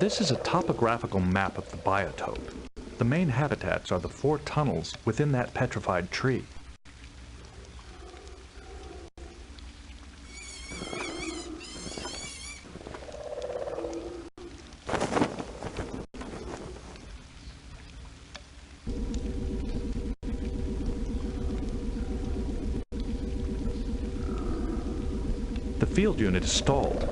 This is a topographical map of the biotope. The main habitats are the 4 tunnels within that petrified tree. The field unit is stalled.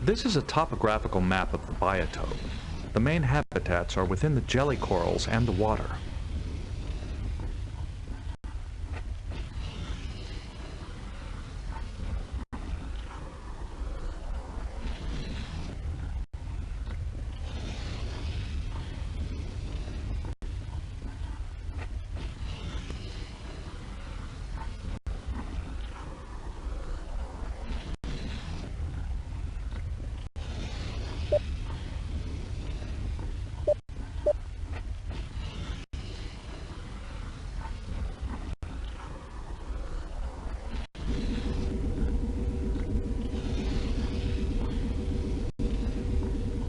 This is a topographical map of the biotope. The main habitats are within the jelly corals and the water.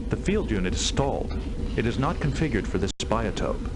The field unit is stalled. It is not configured for this biotope.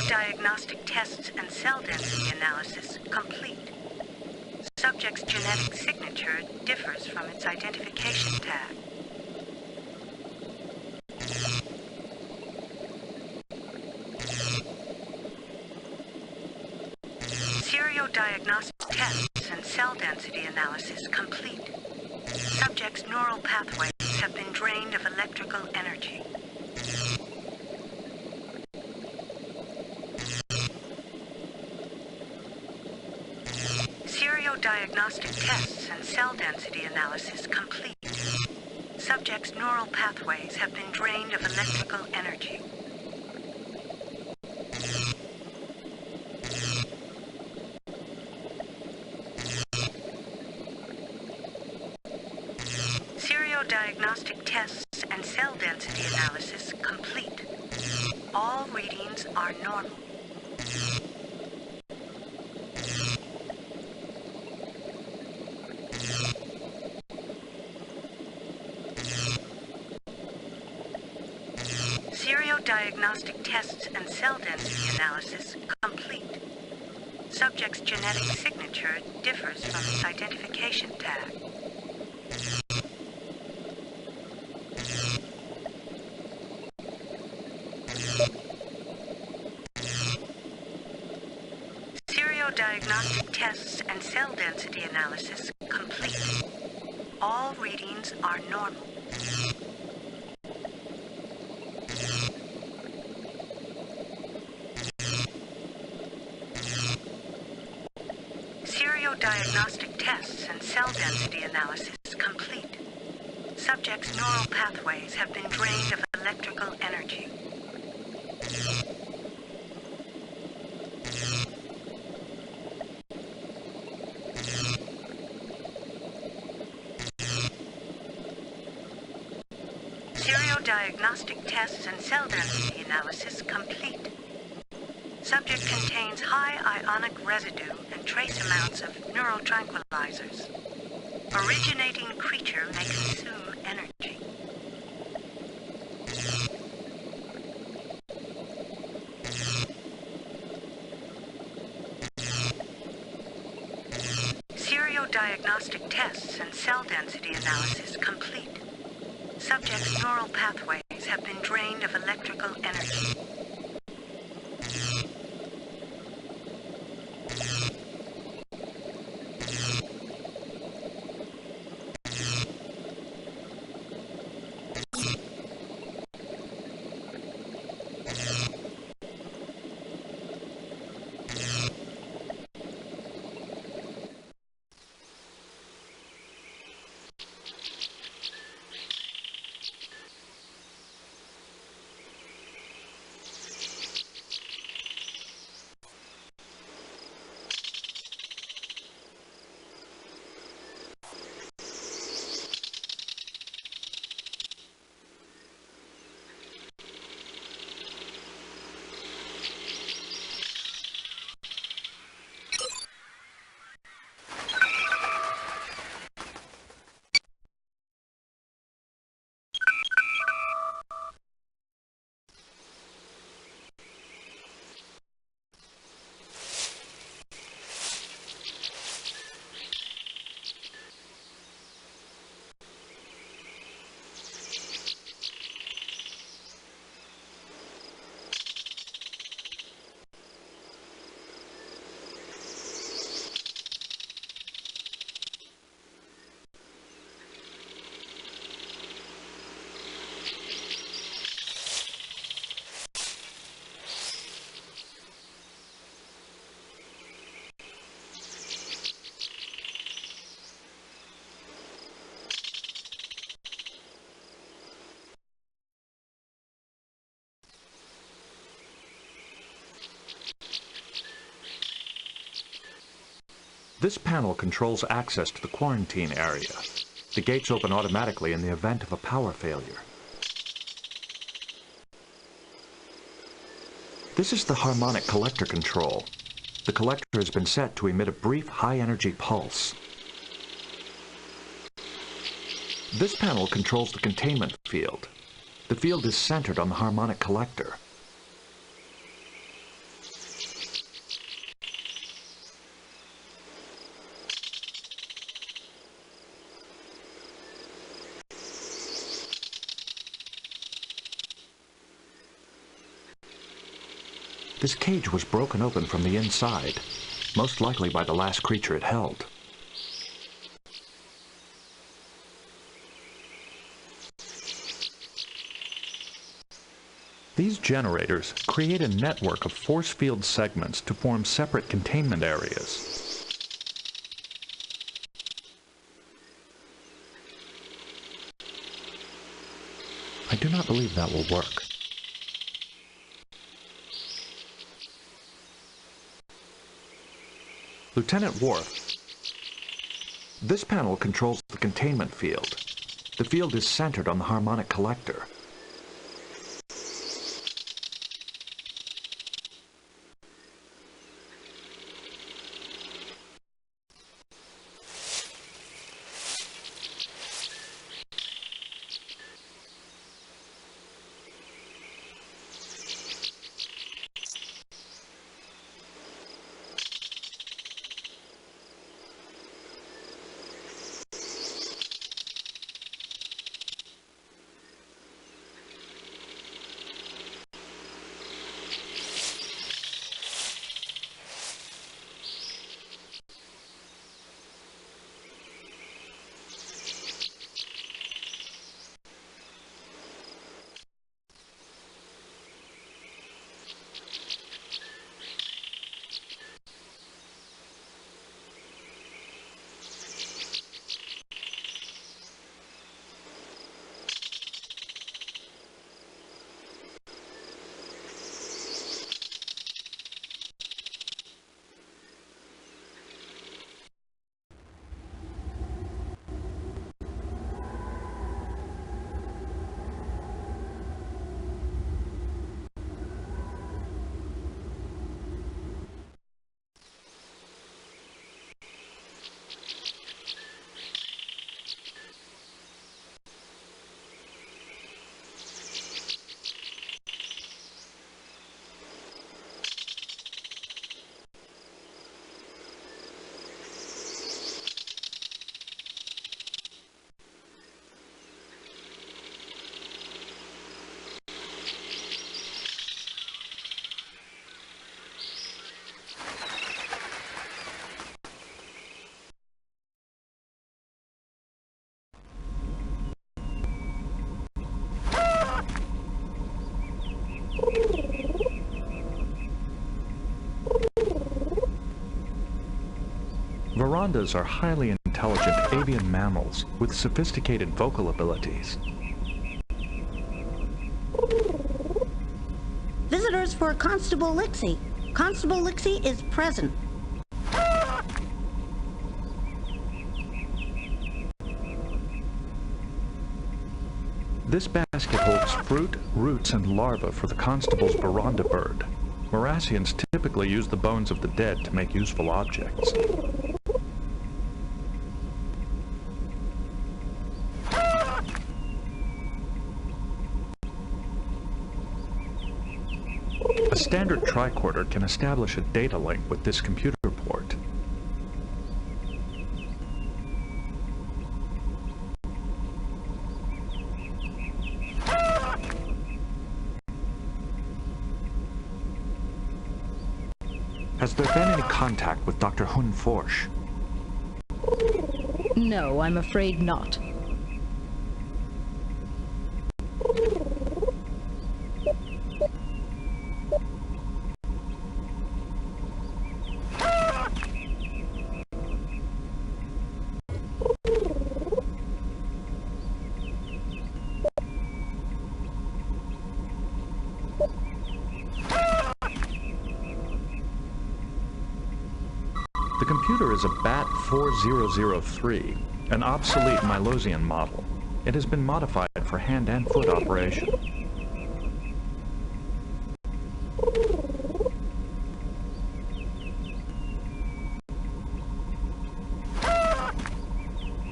Diagnostic tests and cell density analysis complete. Subject's genetic signature differs from its identification tag. Diagnostic tests and cell density analysis complete. Subject's neural pathways have been drained of electrical energy. Diagnostic tests and cell density analysis complete. Subject's neural pathways have been drained of electrical energy. Diagnostic tests and cell density analysis complete. All readings are normal. Diagnostic tests and cell density analysis complete. Subject's genetic signature differs from its identification tag. Diagnostic tests and cell density analysis complete. All readings are normal. Diagnostic tests and cell density analysis complete. Subject's neural pathways have been drained of electrical energy. Diagnostic tests and cell density analysis complete. Subject contains high ionic residue and trace amounts of neurotranquilizers. Originating creature may consume energy. Diagnostic tests and cell density analysis complete. Subject's neural pathways have been drained of electrical energy. This panel controls access to the quarantine area. The gates open automatically in the event of a power failure. This is the harmonic collector control. The collector has been set to emit a brief high-energy pulse. This panel controls the containment field. The field is centered on the harmonic collector. This cage was broken open from the inside, most likely by the last creature it held. These generators create a network of force field segments to form separate containment areas. I do not believe that will work. Lieutenant Worf, this panel controls the containment field. The field is centered on the harmonic collector. Varandas are highly intelligent avian mammals with sophisticated vocal abilities. Visitors for Constable Lixie. Constable Lixie is present. This basket holds fruit, roots, and larvae for the constable's Varanda bird. Morassians typically use the bones of the dead to make useful objects. A standard tricorder can establish a data link with this computer port. Has there been any contact with Dr. Hun Forsch? No, I'm afraid not. The computer is a BAT 4003, an obsolete Milosian model. It has been modified for hand and foot operation.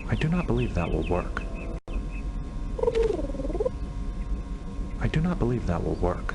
I do not believe that will work. I do not believe that will work.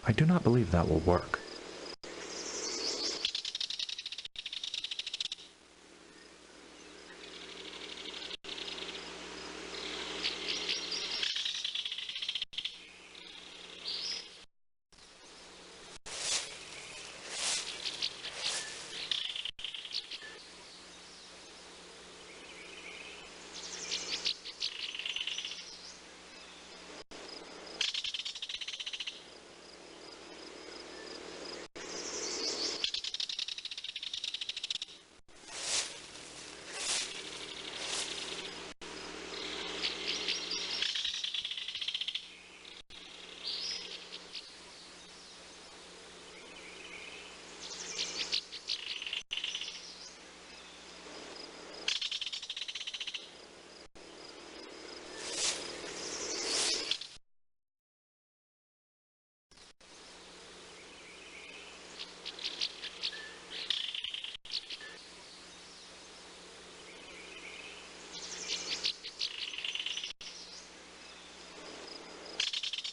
I do not believe that will work.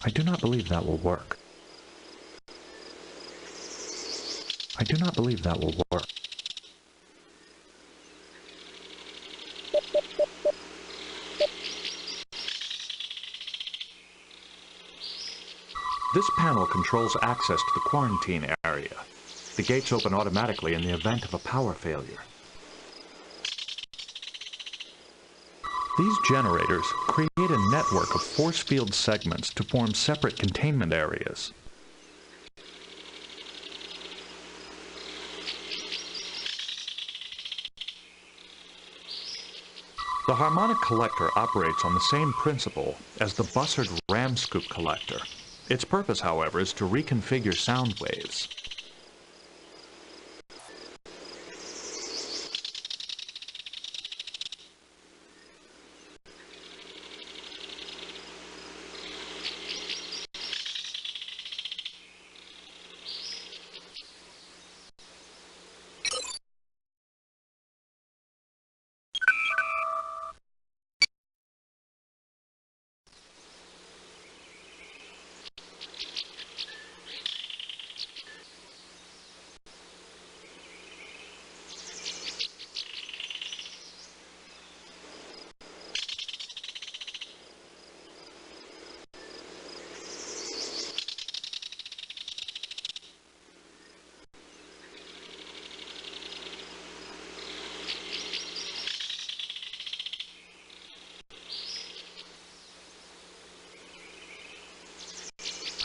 I do not believe that will work. I do not believe that will work. This panel controls access to the quarantine area. The gates open automatically in the event of a power failure. These generators create a network of force field segments to form separate containment areas. The harmonic collector operates on the same principle as the Bussard ram scoop collector. Its purpose, however, is to reconfigure sound waves.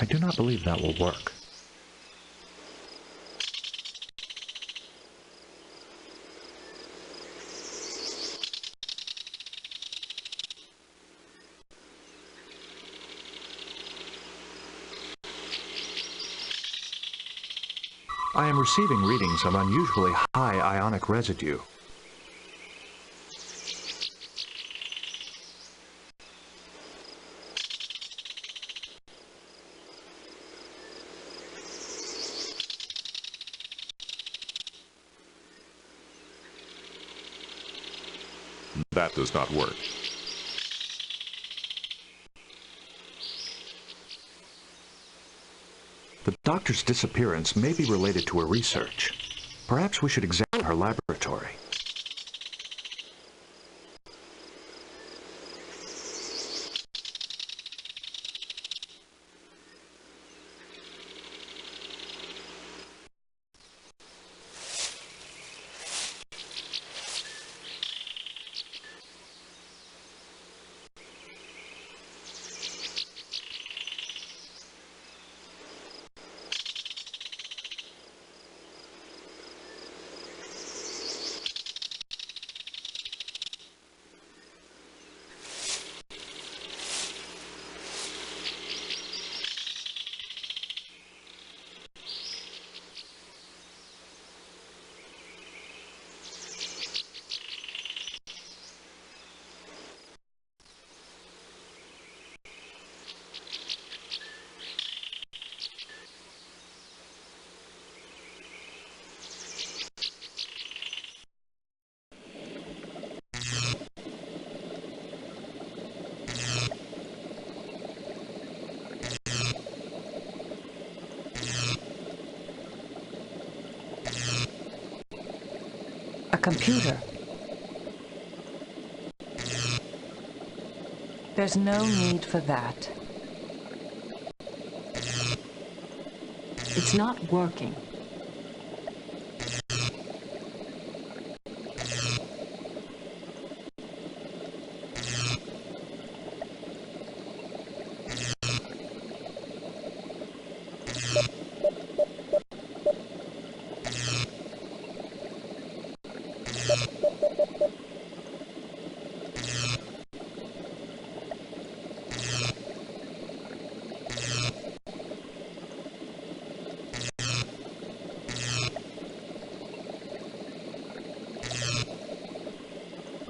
I do not believe that will work. I am receiving readings of unusually high ionic residue. That does not work. The doctor's disappearance may be related to her research. Perhaps we should examine her laboratory. computer. There's no need for that. It's not working.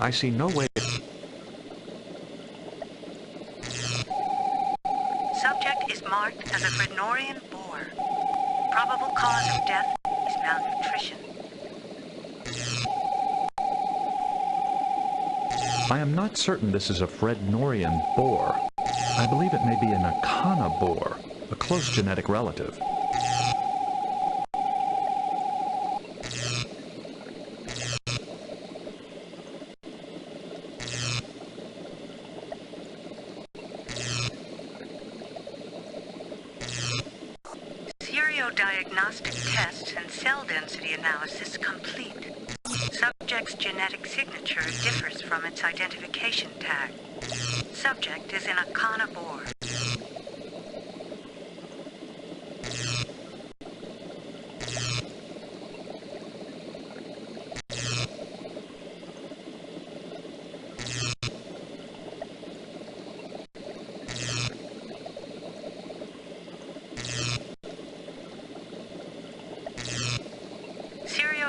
I see no way. Subject is marked as a Frednorian boar. Probable cause of death is malnutrition. I am not certain this is a Frednorian boar. I believe it may be an Akana boar, a close genetic relative. Diagnostic tests and cell density analysis complete. Subject's genetic signature differs from its identification tag. Subject is an Akana boar.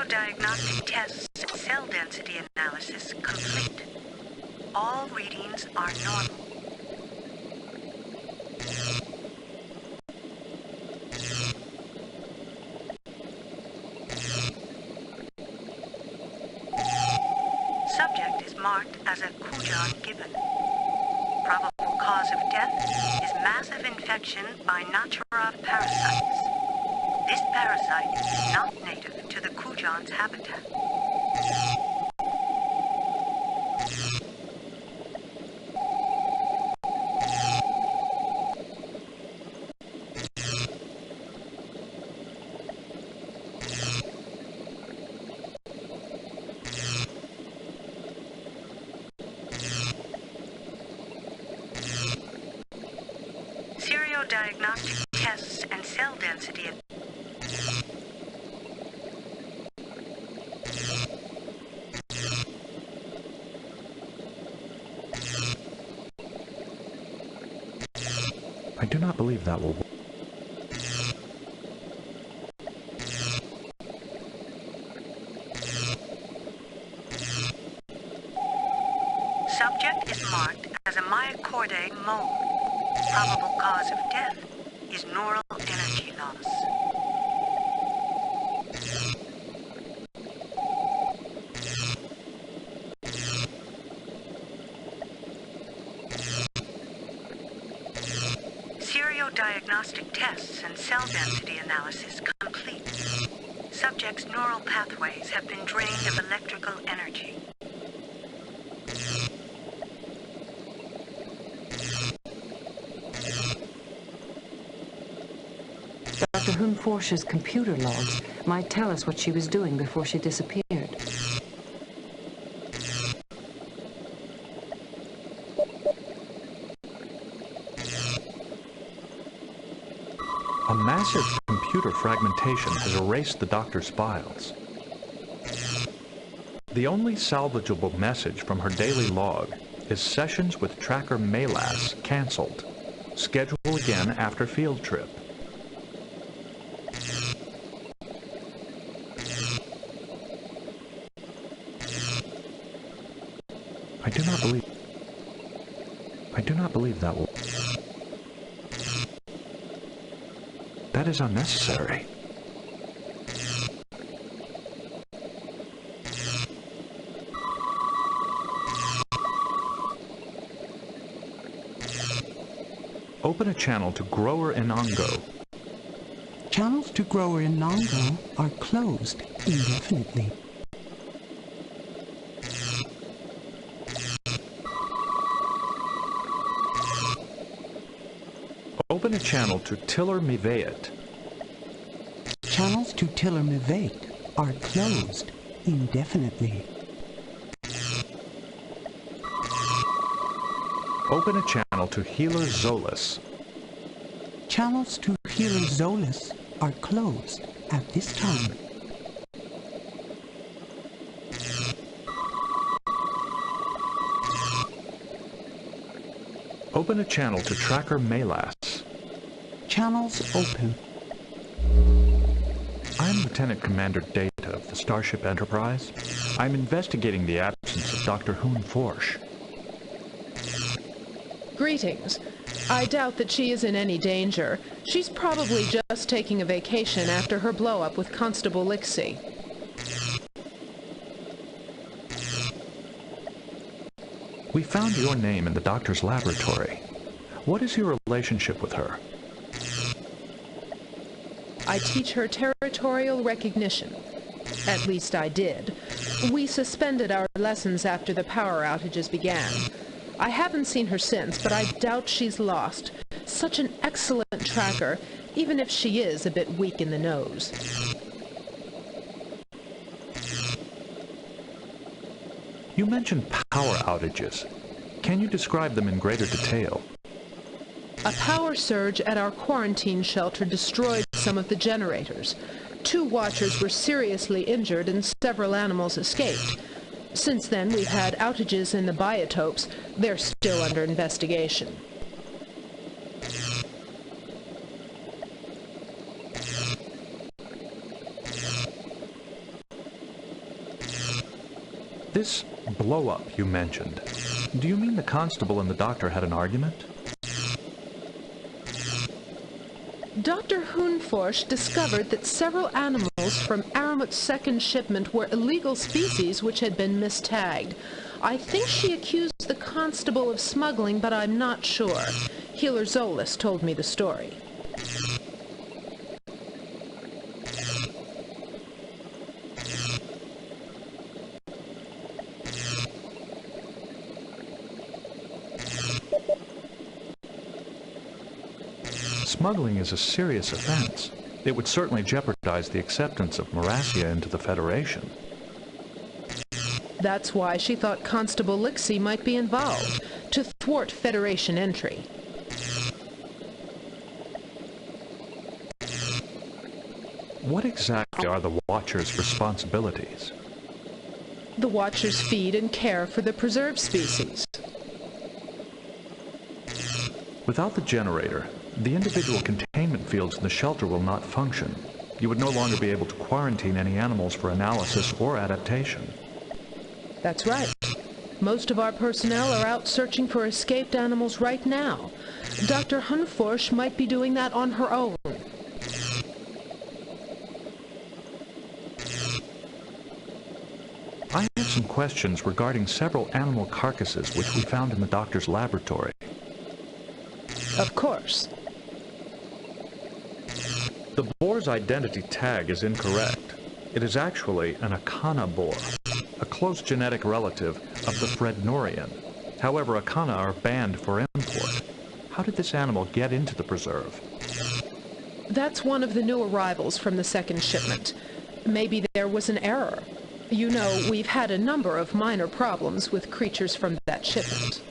Diagnostic tests and cell density analysis complete. All readings are normal. Subject is marked as a Kujan gibbon. Probable cause of death is massive infection by Natura parasites. This parasite is not native to the Kujan's habitat. Diagnostic tests and cell density. I do not believe that will work. Subject is marked as a myocordae mole. Probable cause of death is neural energy loss. Diagnostic tests and cell density analysis complete. Subject's neural pathways have been drained of electrical energy. Dr. Hun-Forsh's computer logs might tell us what she was doing before she disappeared. A massive computer fragmentation has erased the doctor's files. The only salvageable message from her daily log is sessions with Tracker Melas cancelled. Schedule again after field trip. I do not believe that will. That is unnecessary. Open a channel to Grower Inongo. Channels to Grower Inongo are closed indefinitely. channel to Tiller Miveit. Channels to Tiller Miveit are closed indefinitely. Open a channel to Healer Zolis. Channels to Healer Zolis are closed at this time. Open a channel to Tracker Melas. Channels open. I'm Lieutenant Commander Data of the Starship Enterprise. I'm investigating the absence of Dr. Hoon Forsh. Greetings. I doubt that she is in any danger. She's probably just taking a vacation after her blow-up with Constable Lixie. We found your name in the doctor's laboratory. What is your relationship with her? I teach her territorial recognition. At least I did. We suspended our lessons after the power outages began. I haven't seen her since, but I doubt she's lost. Such an excellent tracker, even if she is a bit weak in the nose. You mentioned power outages. Can you describe them in greater detail? A power surge at our quarantine shelter destroyed some of the generators. 2 watchers were seriously injured and several animals escaped. Since then, we've had outages in the biotopes. They're still under investigation. This blow-up you mentioned, do you mean the constable and the doctor had an argument? Dr. Hoon Forsh discovered that several animals from Aramut's second shipment were illegal species which had been mistagged. I think she accused the constable of smuggling, but I'm not sure. Healer Zolis told me the story. Smuggling is a serious offense. It would certainly jeopardize the acceptance of Marasia into the Federation. That's why she thought Constable Lixie might be involved, to thwart Federation entry. What exactly are the Watchers' responsibilities? The Watchers feed and care for the preserved species. Without the generator, the individual containment fields in the shelter will not function. You would no longer be able to quarantine any animals for analysis or adaptation. That's right. Most of our personnel are out searching for escaped animals right now. Dr. Hoon Forsh might be doing that on her own. I have some questions regarding several animal carcasses which we found in the doctor's laboratory. Of course. The boar's identity tag is incorrect. It is actually an Akana boar, a close genetic relative of the Frednorian. However, Akana are banned for import. How did this animal get into the preserve? That's one of the new arrivals from the second shipment. Maybe there was an error. You know, we've had a number of minor problems with creatures from that shipment.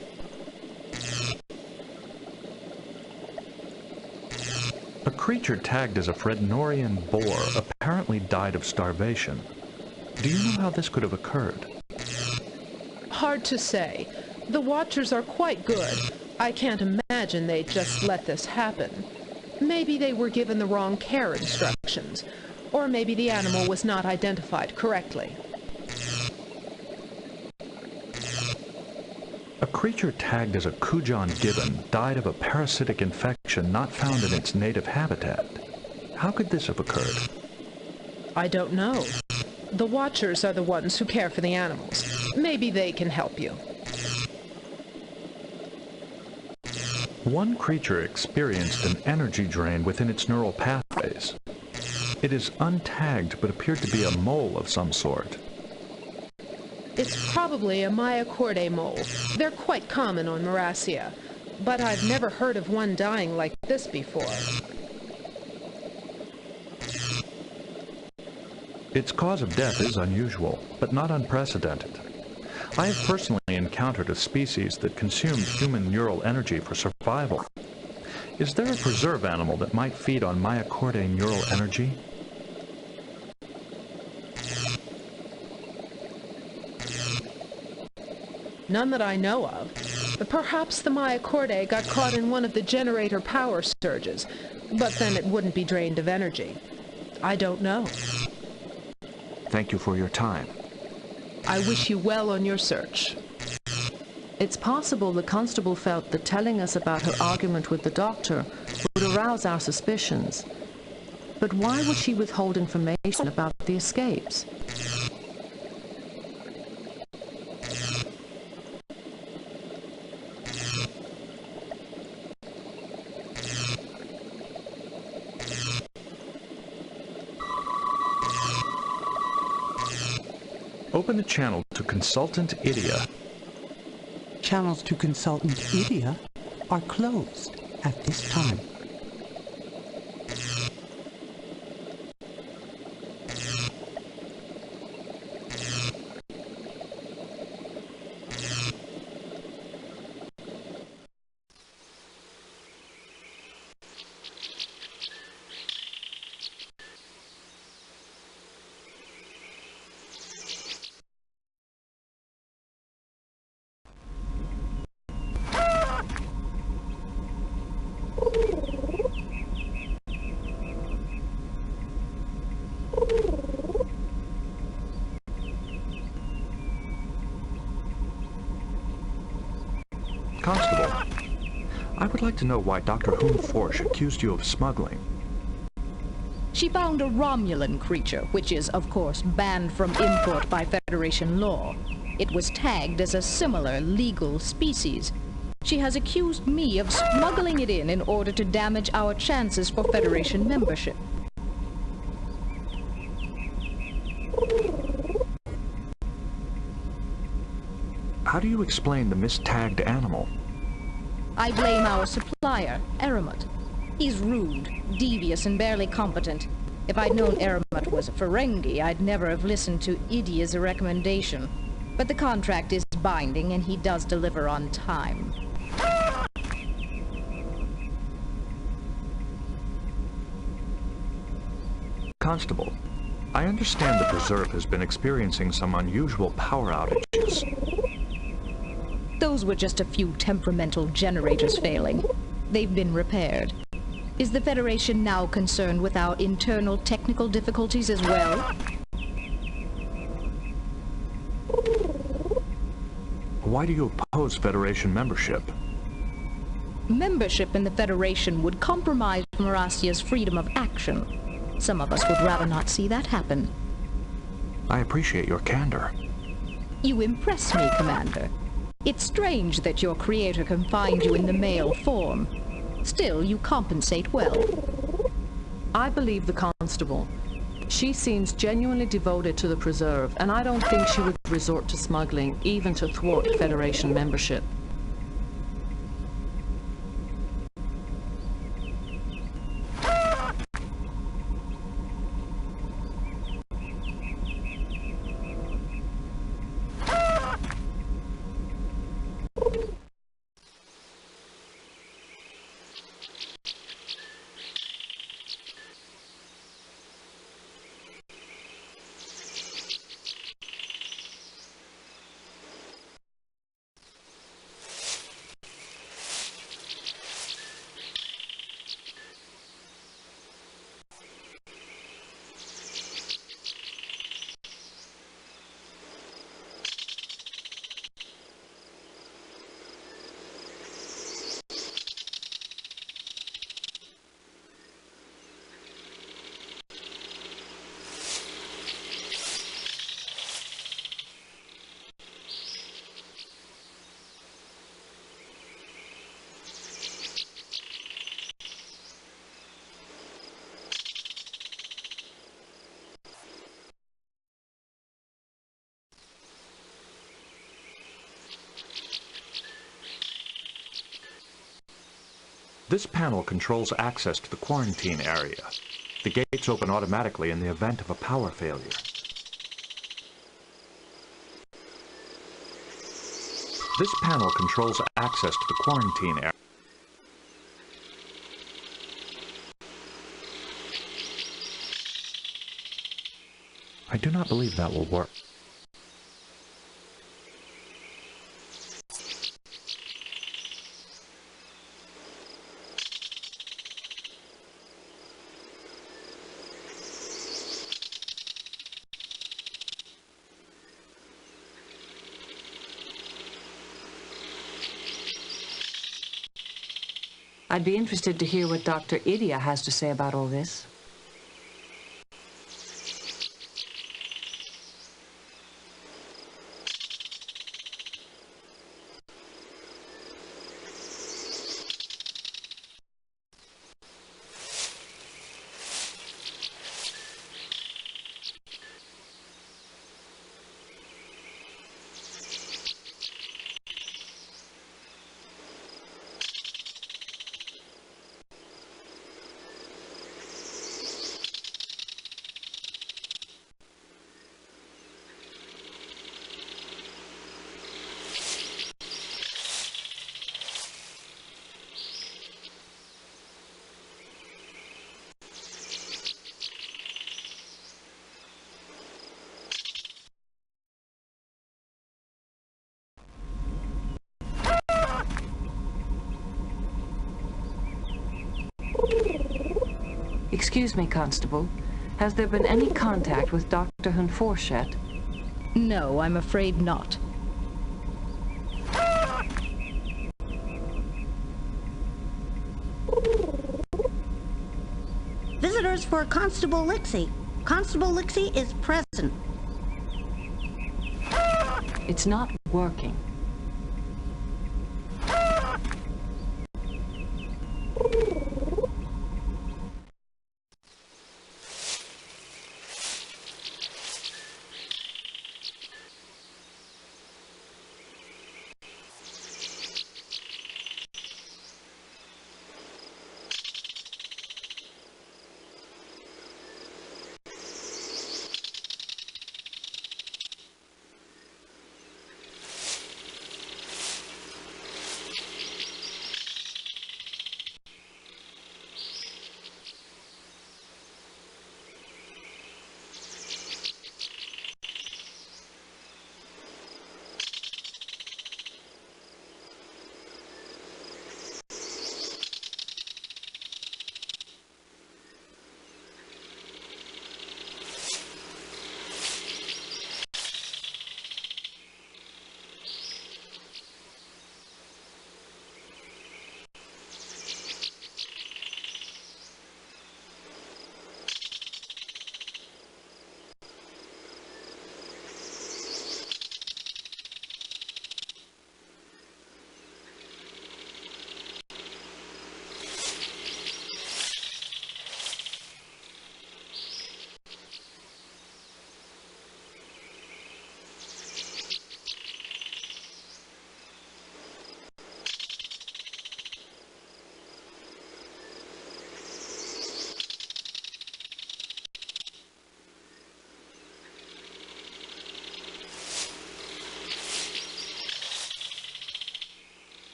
A creature tagged as a Frednorian boar apparently died of starvation. Do you know how this could have occurred? Hard to say. The Watchers are quite good. I can't imagine they'd just let this happen. Maybe they were given the wrong care instructions. Or maybe the animal was not identified correctly. A creature tagged as a Kujan gibbon died of a parasitic infection not found in its native habitat. How could this have occurred? I don't know. The Watchers are the ones who care for the animals. Maybe they can help you. One creature experienced an energy drain within its neural pathways. It is untagged but appeared to be a mole of some sort. It's probably a Myocordae mole. They're quite common on Marasia. but I've never heard of one dying like this before. Its cause of death is unusual, but not unprecedented. I have personally encountered a species that consumed human neural energy for survival. Is there a preserve animal that might feed on Myochordae neural energy? None that I know of. Perhaps the Myochordae got caught in one of the generator power surges, but then it wouldn't be drained of energy. I don't know. Thank you for your time. I wish you well on your search. It's possible the constable felt that telling us about her argument with the doctor would arouse our suspicions. But why would she withhold information about the escapes? Open the channel to Consultant Idia. Channels to Consultant Idia are closed at this time. Constable, I would like to know why Dr. Hoon Forsh accused you of smuggling. She found a Romulan creature, which is, of course, banned from import by Federation law. It was tagged as a similar legal species. She has accused me of smuggling it in order to damage our chances for Federation membership. How do you explain the mistagged animal? I blame our supplier, Eramet. He's rude, devious, and barely competent. If I'd known Eramet was a Ferengi, I'd never have listened to Idia's recommendation. But the contract is binding, and he does deliver on time. Constable, I understand the Preserve has been experiencing some unusual power outages. Those were just a few temperamental generators failing. They've been repaired. Is the Federation now concerned with our internal technical difficulties as well? Why do you oppose Federation membership? Membership in the Federation would compromise Marastia's freedom of action. Some of us would rather not see that happen. I appreciate your candor. You impress me, Commander. It's strange that your creator can find you in the male form. Still, you compensate well. I believe the constable. She seems genuinely devoted to the Preserve, and I don't think she would resort to smuggling, even to thwart Federation membership. This panel controls access to the quarantine area. The gates open automatically in the event of a power failure. This panel controls access to the quarantine area. I do not believe that will work. I'd be interested to hear what Dr. Idia has to say about all this. Excuse me, Constable. Has there been any contact with Dr. Hunforshett? No, I'm afraid not. Visitors for Constable Lixie. Constable Lixie is present. It's not working.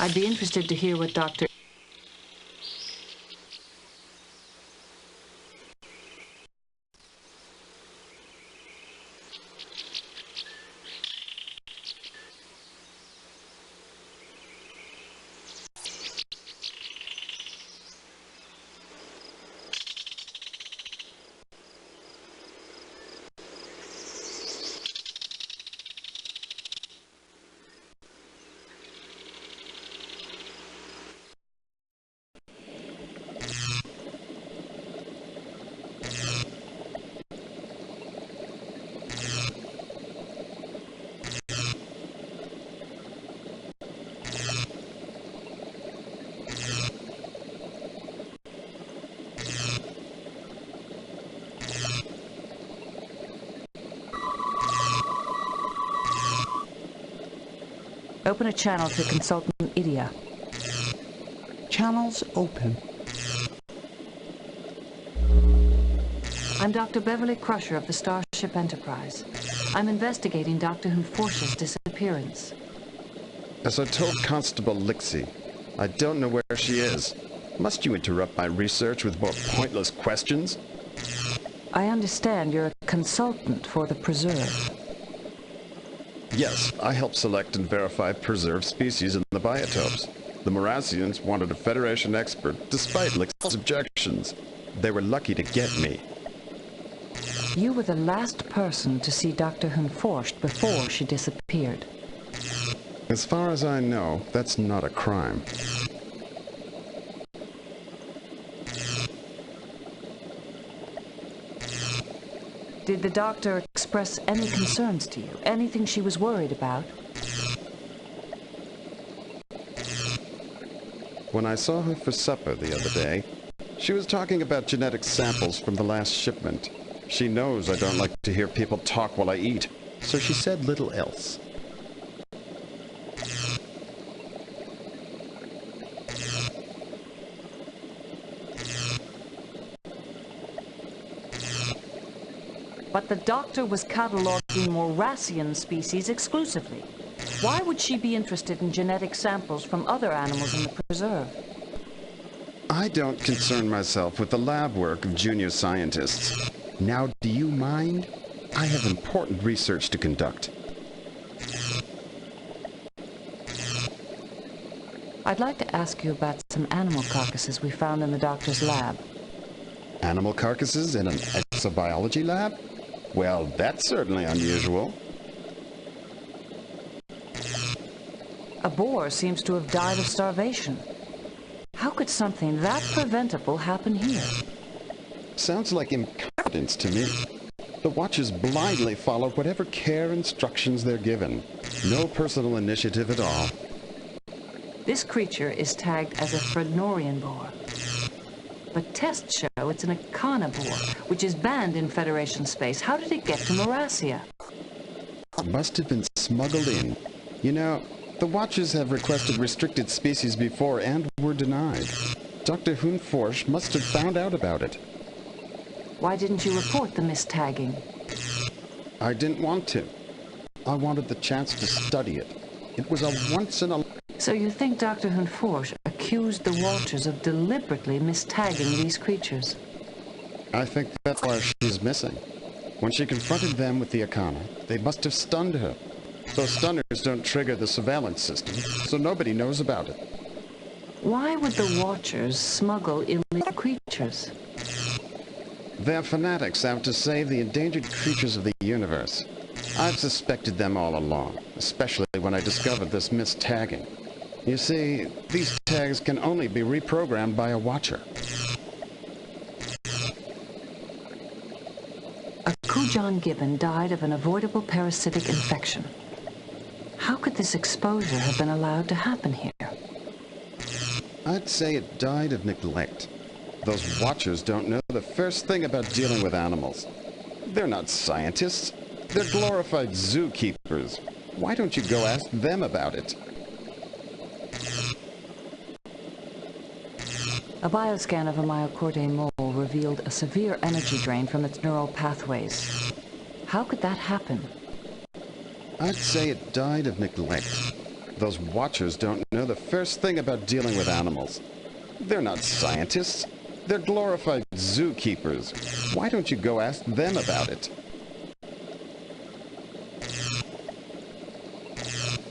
I'd be interested to hear what Dr. Open a channel to Consultant Idia. Channels open. I'm Dr. Beverly Crusher of the Starship Enterprise. I'm investigating Dr. Hunforsh's disappearance. As I told Constable Lixie, I don't know where she is. Must you interrupt my research with more pointless questions? I understand you're a consultant for the Preserve. Yes, I help select and verify preserved species in the biotopes. The Morassians wanted a Federation expert, despite Lixie's objections. They were lucky to get me. You were the last person to see Dr. Hunforsh before she disappeared. As far as I know, that's not a crime. Did the doctor express any concerns to you? Anything she was worried about? When I saw her for supper the other day, she was talking about genetic samples from the last shipment. She knows I don't like to hear people talk while I eat, so she said little else. But the doctor was cataloging Morassian species exclusively. Why would she be interested in genetic samples from other animals in the preserve? I don't concern myself with the lab work of junior scientists. Now, do you mind? I have important research to conduct. I'd like to ask you about some animal carcasses we found in the doctor's lab. Animal carcasses in an exobiology lab? Well, that's certainly unusual. A boar seems to have died of starvation. How could something that preventable happen here? Sounds like incompetence to me. The Watchers blindly follow whatever care instructions they're given. No personal initiative at all. This creature is tagged as a Frednorian boar. But tests show it's an Akana boar, which is banned in Federation space. How did it get to Morassia? It must have been smuggled in. You know, the Watchers have requested restricted species before and were denied. Dr. Hunforsh must have found out about it. Why didn't you report the mistagging? I didn't want to. I wanted the chance to study it. It was a once-in-a... So you think Dr. Hunforsh accused the Watchers of deliberately mistagging these creatures? I think that's why she's missing. When she confronted them with the Akana, they must have stunned her. Those stunners don't trigger the surveillance system, so nobody knows about it. Why would the Watchers smuggle illegal creatures? They're fanatics out to save the endangered creatures of the universe. I've suspected them all along, especially when I discovered this mistagging. You see, these tags can only be reprogrammed by a Watcher. A Kujan gibbon died of an avoidable parasitic infection. How could this exposure have been allowed to happen here? I'd say it died of neglect. Those Watchers don't know the first thing about dealing with animals. They're not scientists. They're glorified zookeepers. Why don't you go ask them about it? A bioscan of a myocordae mole revealed a severe energy drain from its neural pathways. How could that happen? I'd say it died of neglect. Those Watchers don't know the first thing about dealing with animals. They're not scientists. They're glorified zookeepers. Why don't you go ask them about it?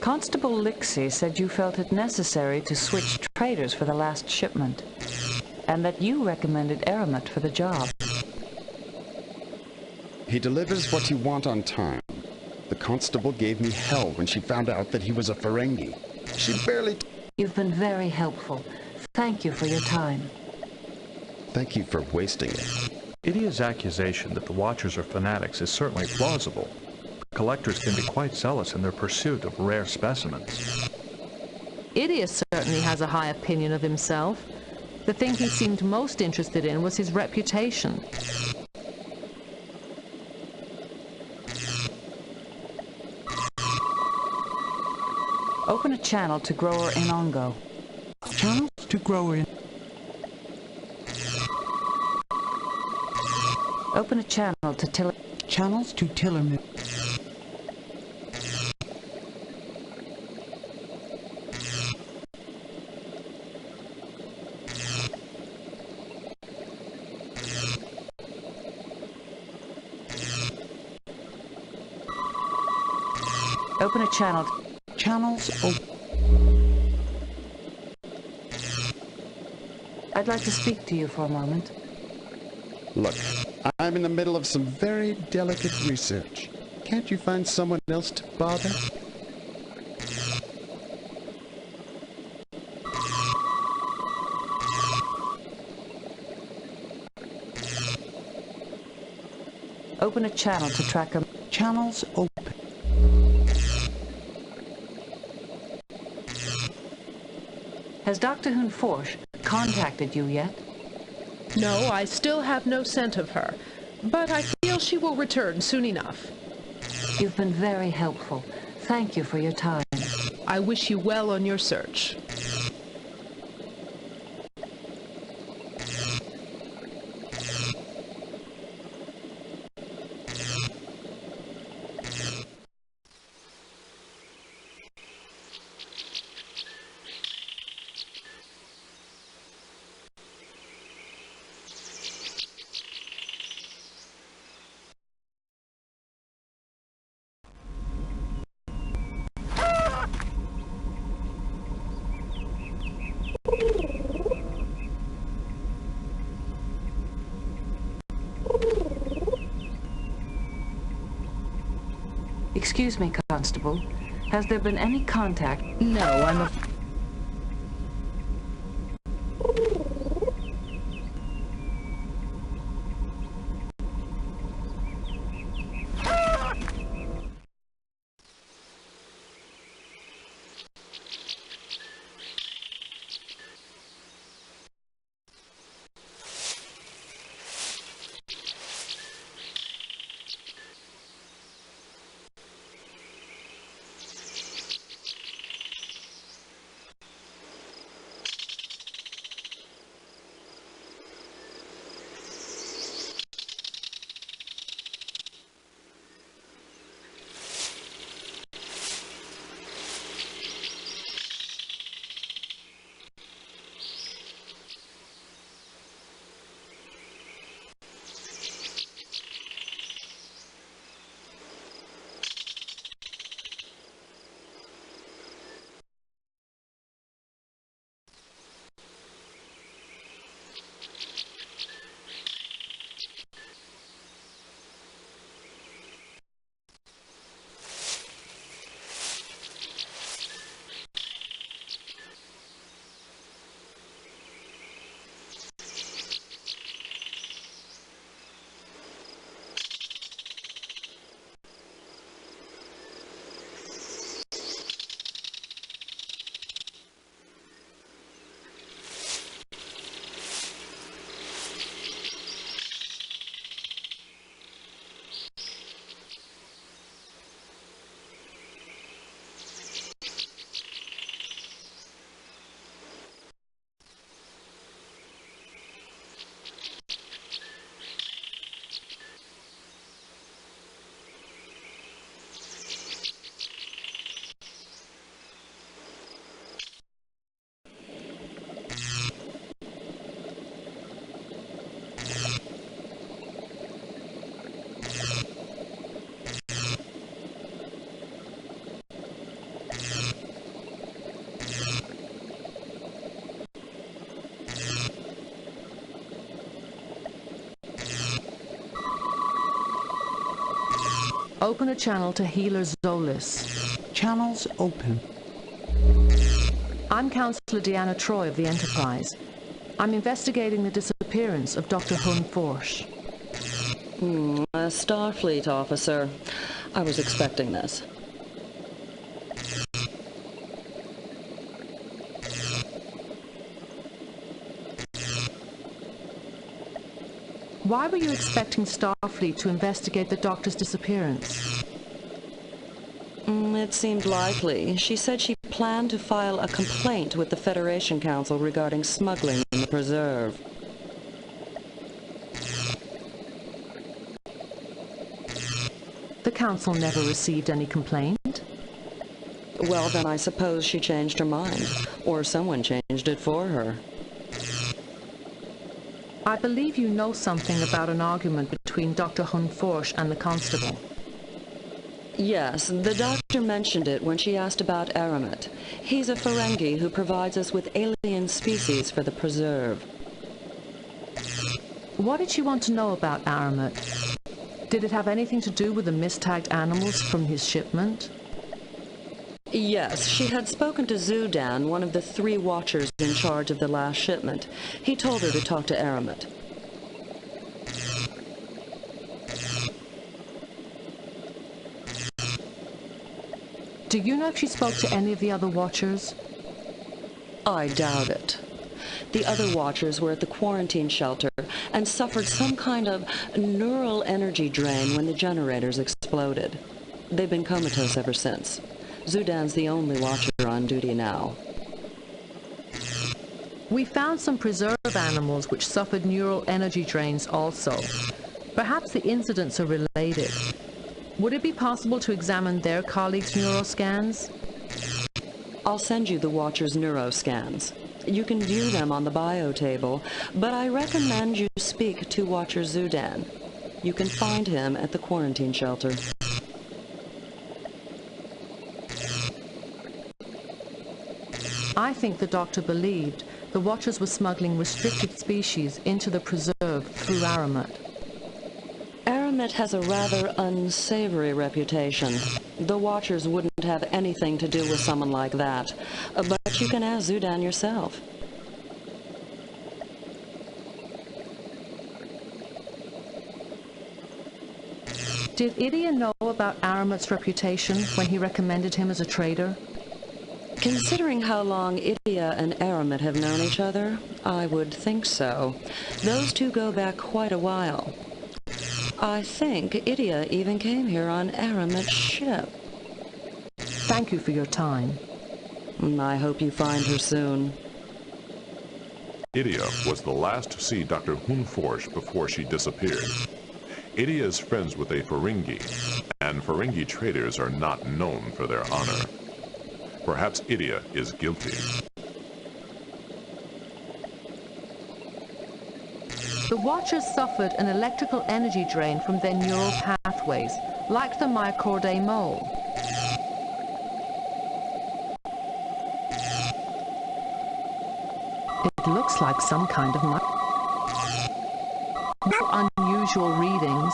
Constable Lixie said you felt it necessary to switch traders for the last shipment, and that you recommended Aramat for the job. He delivers what you want on time. The constable gave me hell when she found out that he was a Ferengi. She barely... You've been very helpful. Thank you for your time. Thank you for wasting it. Idia's accusation that the Watchers are fanatics is certainly plausible. Collectors can be quite zealous in their pursuit of rare specimens. Idia certainly has a high opinion of himself. The thing he seemed most interested in was his reputation. Open a channel to Grower Inongo. Channels to Grower in... Open a channel to Tiller... Channels to Tillerman. Open a channel... Channels open. I'd like to speak to you for a moment. Look, I'm in the middle of some very delicate research. Can't you find someone else to bother? Open a channel to track a... Channels open. Has Dr. Hunforsh contacted you yet? No, I still have no scent of her, but I feel she will return soon enough. You've been very helpful. Thank you for your time. I wish you well on your search. Excuse me, Constable. Has there been any contact? No, I'm a... Open a channel to Healer Zolis. Channels open. I'm Counselor Deanna Troy of the Enterprise. I'm investigating the disappearance of Dr. Hunforsh. A Starfleet officer. I was expecting this. Why were you expecting Starfleet to investigate the Doctor's disappearance? It seemed likely. She said she planned to file a complaint with the Federation Council regarding smuggling in the preserve. The council never received any complaint. Well, then I suppose she changed her mind, or someone changed it for her. I believe you know something about an argument between Dr. Hunforsh and the constable. Yes, the doctor mentioned it when she asked about Aramet. He's a Ferengi who provides us with alien species for the preserve. What did she want to know about Aramet? Did it have anything to do with the mistagged animals from his shipment? Yes, she had spoken to Zudan, one of the 3 watchers in charge of the last shipment. He told her to talk to Aramet. Do you know if she spoke to any of the other watchers? I doubt it. The other watchers were at the quarantine shelter and suffered some kind of neural energy drain when the generators exploded. They've been comatose ever since. Zudan's the only watcher on duty now. We found some preserve animals which suffered neural energy drains also. Perhaps the incidents are related. Would it be possible to examine their colleagues' neuroscans? I'll send you the watcher's neuroscans. You can view them on the bio table, but I recommend you speak to Watcher Zudan. You can find him at the quarantine shelter. I think the doctor believed the watchers were smuggling restricted species into the preserve through Aramet. Aramet has a rather unsavory reputation. The watchers wouldn't have anything to do with someone like that. But you can ask Zudan yourself. Did Idia know about Aramet's reputation when he recommended him as a traitor? Considering how long Idia and Aramet have known each other, I would think so. Those two go back quite a while. I think Idia even came here on Aramet's ship. Thank you for your time. I hope you find her soon. Idia was the last to see Dr. Hunforsh before she disappeared. Idia is friends with a Ferengi, and Ferengi traders are not known for their honor. Perhaps Idia is guilty. The Watchers suffered an electrical energy drain from their neural pathways, like the Mycorrhizae mole. It looks like some kind of unusual readings.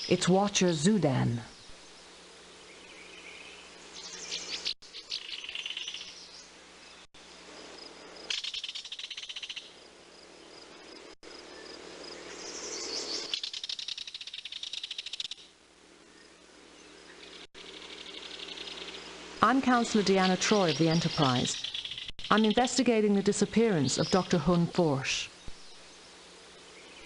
It's Watcher Zudan. I'm Counselor Deanna Troy of the Enterprise. I'm investigating the disappearance of Dr. Hun Forsh.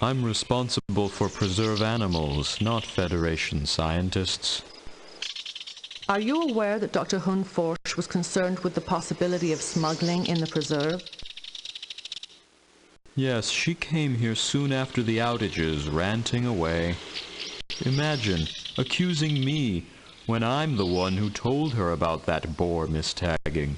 I'm responsible for preserve animals, not Federation scientists. Are you aware that Dr. Hun Forsh was concerned with the possibility of smuggling in the preserve? Yes, she came here soon after the outages, ranting away. Imagine, accusing me, when I'm the one who told her about that boar mistagging.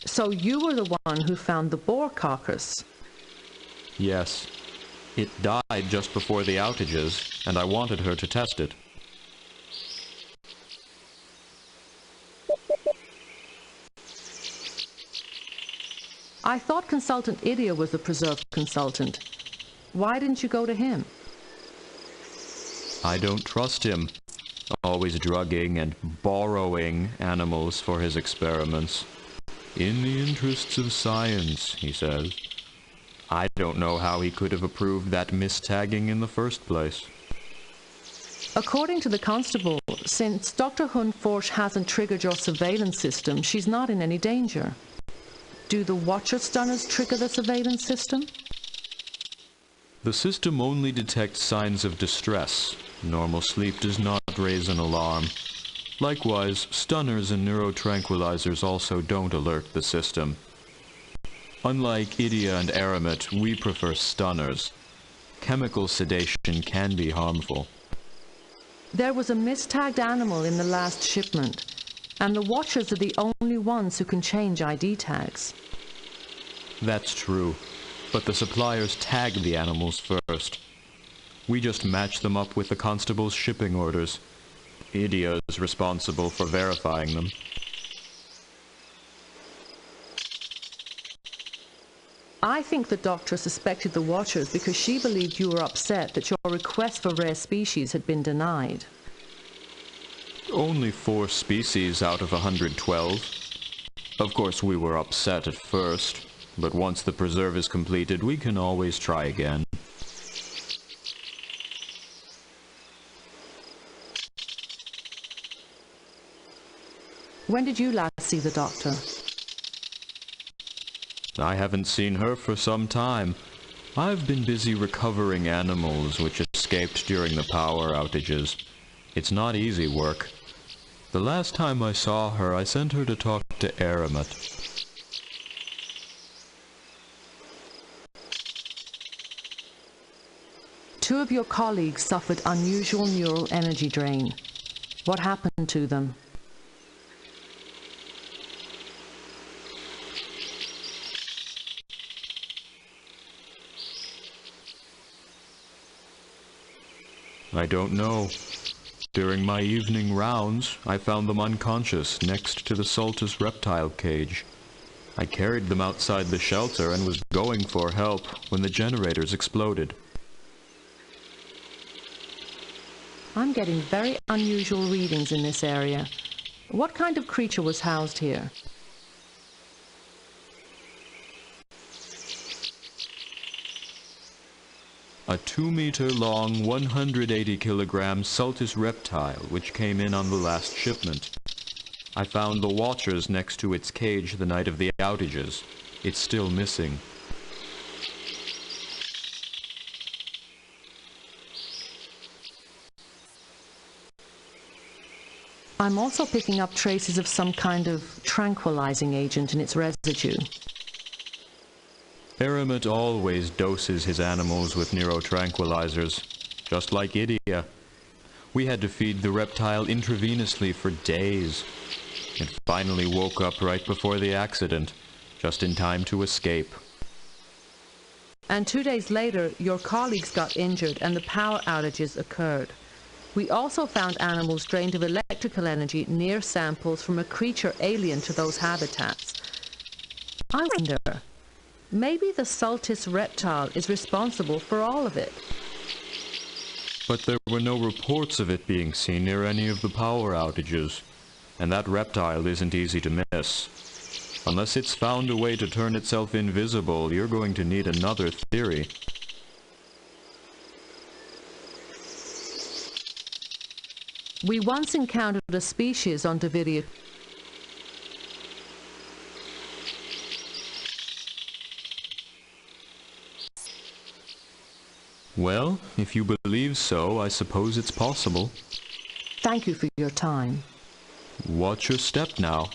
So you were the one who found the boar carcass? Yes. It died just before the outages, and I wanted her to test it. I thought Consultant Idia was the preserve consultant. Why didn't you go to him? I don't trust him. Always drugging and borrowing animals for his experiments. In the interests of science, he says. I don't know how he could have approved that mistagging in the first place. According to the constable, since Dr. Hun Forsh hasn't triggered your surveillance system, she's not in any danger. Do the Watcher stunners trigger the surveillance system? The system only detects signs of distress. Normal sleep does not raise an alarm. Likewise, stunners and neurotranquilizers also don't alert the system. Unlike Idia and Aramet, we prefer stunners. Chemical sedation can be harmful. There was a mistagged animal in the last shipment, and the Watchers are the only ones who can change ID tags. That's true, but the suppliers tag the animals first. We just match them up with the constable's shipping orders. Idia is responsible for verifying them. I think the doctor suspected the Watchers because she believed you were upset that your request for rare species had been denied. Only 4 species out of 112. Of course, we were upset at first, but once the preserve is completed, we can always try again. When did you last see the doctor? I haven't seen her for some time. I've been busy recovering animals which escaped during the power outages. It's not easy work. The last time I saw her, I sent her to talk to Aramet. Two of your colleagues suffered unusual neural energy drain. What happened to them? I don't know. During my evening rounds, I found them unconscious next to the Saltus reptile cage. I carried them outside the shelter and was going for help when the generators exploded. I'm getting very unusual readings in this area. What kind of creature was housed here? A 2-meter-long, 180-kilogram Saltus reptile which came in on the last shipment. I found the Watchers next to its cage the night of the outages. It's still missing. I'm also picking up traces of some kind of tranquilizing agent in its residue. Aramet always doses his animals with neurotranquilizers, just like Idia. We had to feed the reptile intravenously for days. It finally woke up right before the accident, just in time to escape. And 2 days later, your colleagues got injured and the power outages occurred. We also found animals drained of electrical energy near samples from a creature alien to those habitats. I wonder, maybe the Sultis reptile is responsible for all of it. But there were no reports of it being seen near any of the power outages, and that reptile isn't easy to miss. Unless it's found a way to turn itself invisible, you're going to need another theory. We once encountered a species on Davidia. Well, if you believe so, I suppose it's possible. Thank you for your time. What's your step now?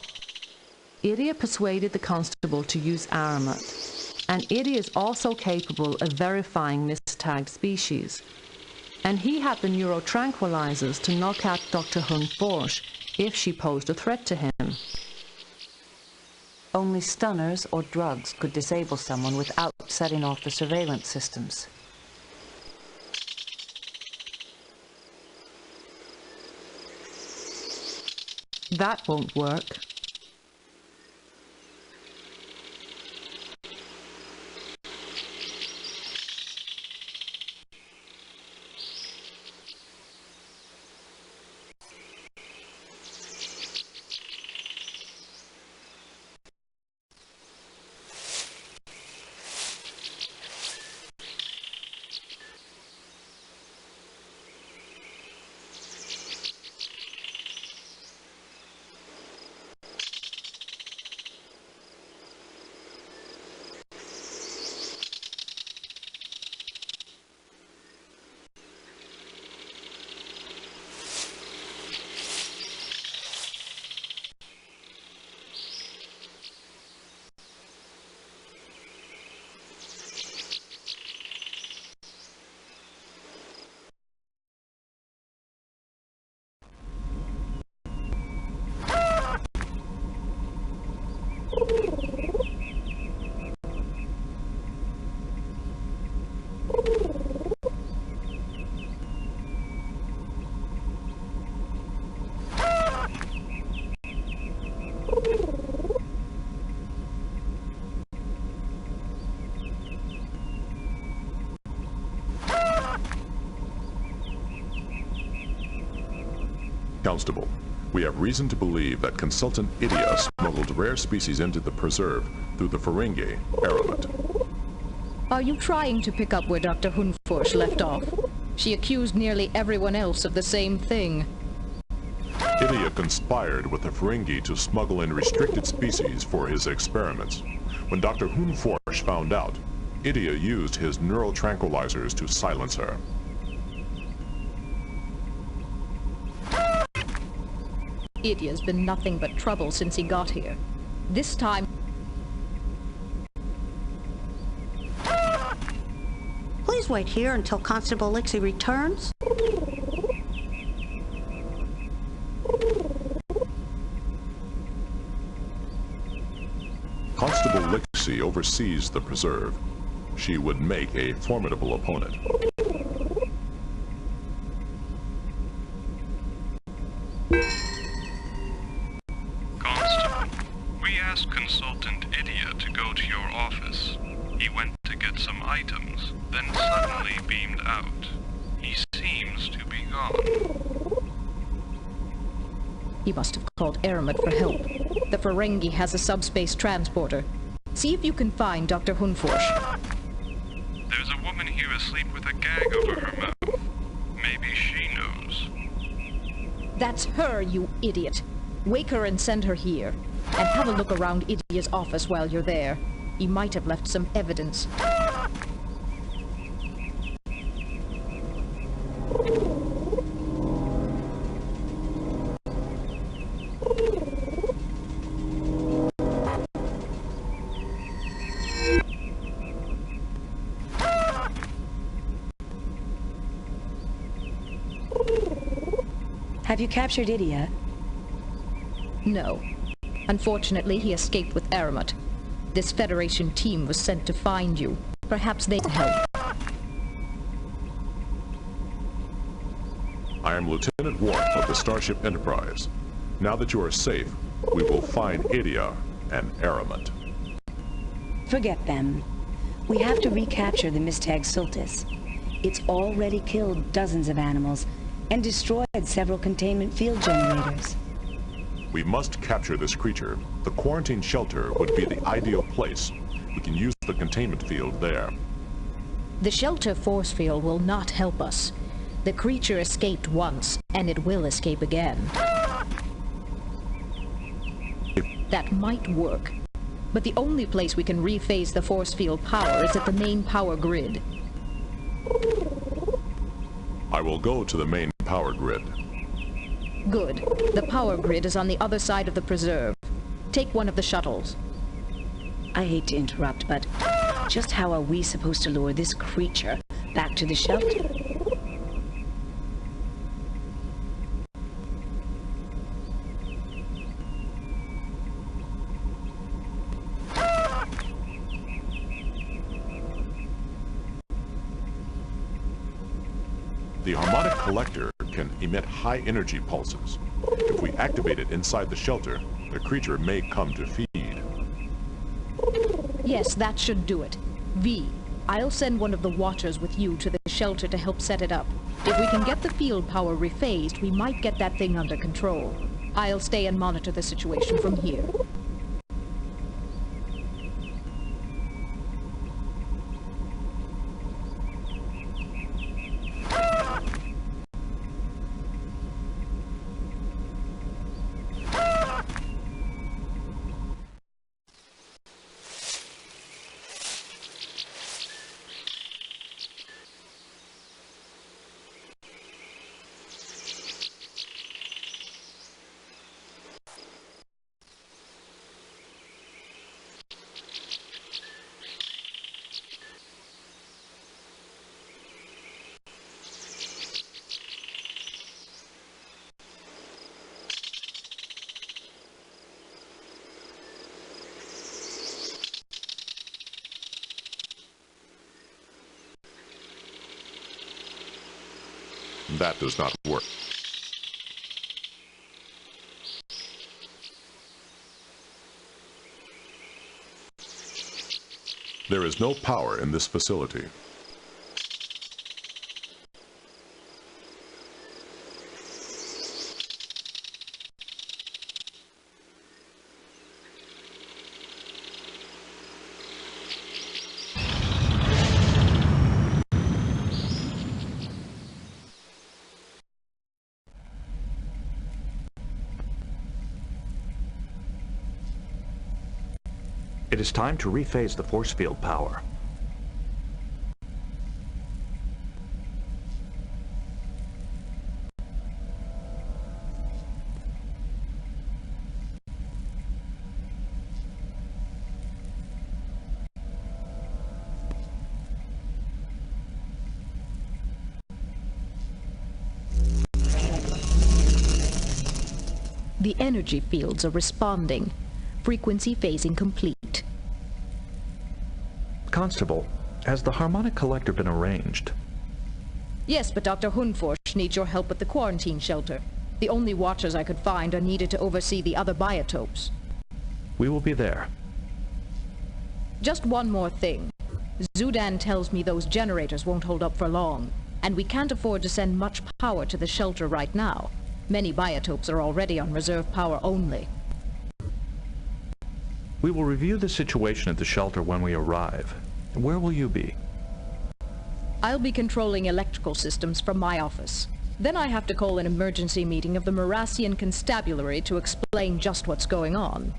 Idia persuaded the constable to use Aramat, and Idia is also capable of verifying mistagged species. And he had the neurotranquilizers to knock out Dr. Hun-Forsch if she posed a threat to him. Only stunners or drugs could disable someone without setting off the surveillance systems. That won't work. Constable, we have reason to believe that Consultant Idia smuggled rare species into the preserve through the Ferengi, Aramat. Are you trying to pick up where Dr. Hun-Forsch left off? She accused nearly everyone else of the same thing. Idia conspired with the Ferengi to smuggle in restricted species for his experiments. When Dr. Hun-Forsch found out, Idia used his neural tranquilizers to silence her. Idia's been nothing but trouble since he got here. This time... Please wait here until Constable Lixie returns. Constable Lixie oversees the preserve. She would make a formidable opponent. Consultant Idia to go to your office. He went to get some items, then suddenly beamed out. He seems to be gone. He must have called Aramat for help. The Ferengi has a subspace transporter. See if you can find Dr. Hun-Forsch. There's a woman here asleep with a gag over her mouth. Maybe she knows. That's her, you idiot. Wake her and send her here. And have a look around Idia's office while you're there. He might have left some evidence. Have you captured Idia? No. Unfortunately, he escaped with Aramat. This Federation team was sent to find you. Perhaps they can help. I I am Lieutenant Warren of the Starship Enterprise. Now that you are safe, we will find Idia and Aramut. Forget them. We have to recapture the Mistag Sultus. It's already killed dozens of animals and destroyed several containment field generators. We must capture this creature. The quarantine shelter would be the ideal place. We can use the containment field there. The shelter force field will not help us. The creature escaped once, and it will escape again. That might work, but the only place we can rephase the force field power is at the main power grid. I will go to the main power grid. Good. The power grid is on the other side of the preserve. Take one of the shuttles. I hate to interrupt, but just how are we supposed to lure this creature back to the shelter? The harmonic collector can emit high energy pulses. If we activate it inside the shelter, the creature may come to feed. Yes, that should do it. V, I'll send one of the Watchers with you to the shelter to help set it up. If we can get the field power rephased, we might get that thing under control. I'll stay and monitor the situation from here. That does not work. There is no power in this facility. It is time to rephase the force field power. The energy fields are responding. Frequency phasing complete. Constable, has the harmonic collector been arranged? Yes, but Dr. Hunforsh needs your help at the quarantine shelter. The only Watchers I could find are needed to oversee the other biotopes. We will be there. Just one more thing. Zudan tells me those generators won't hold up for long, and we can't afford to send much power to the shelter right now. Many biotopes are already on reserve power only. We will review the situation at the shelter when we arrive. Where will you be? I'll be controlling electrical systems from my office. Then I have to call an emergency meeting of the Merassian Constabulary to explain just what's going on.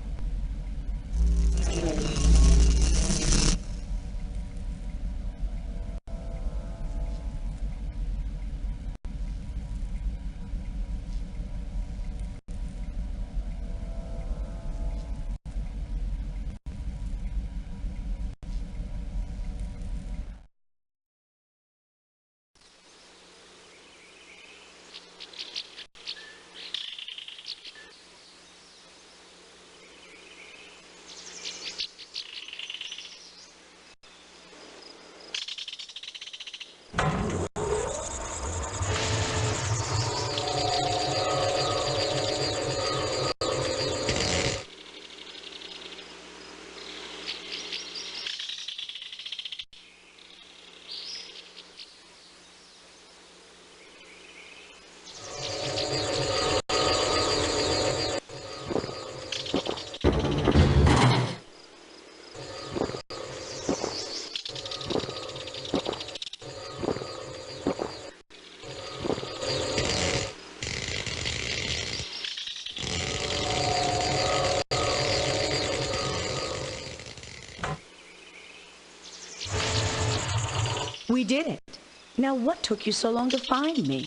We did it. Now what took you so long to find me?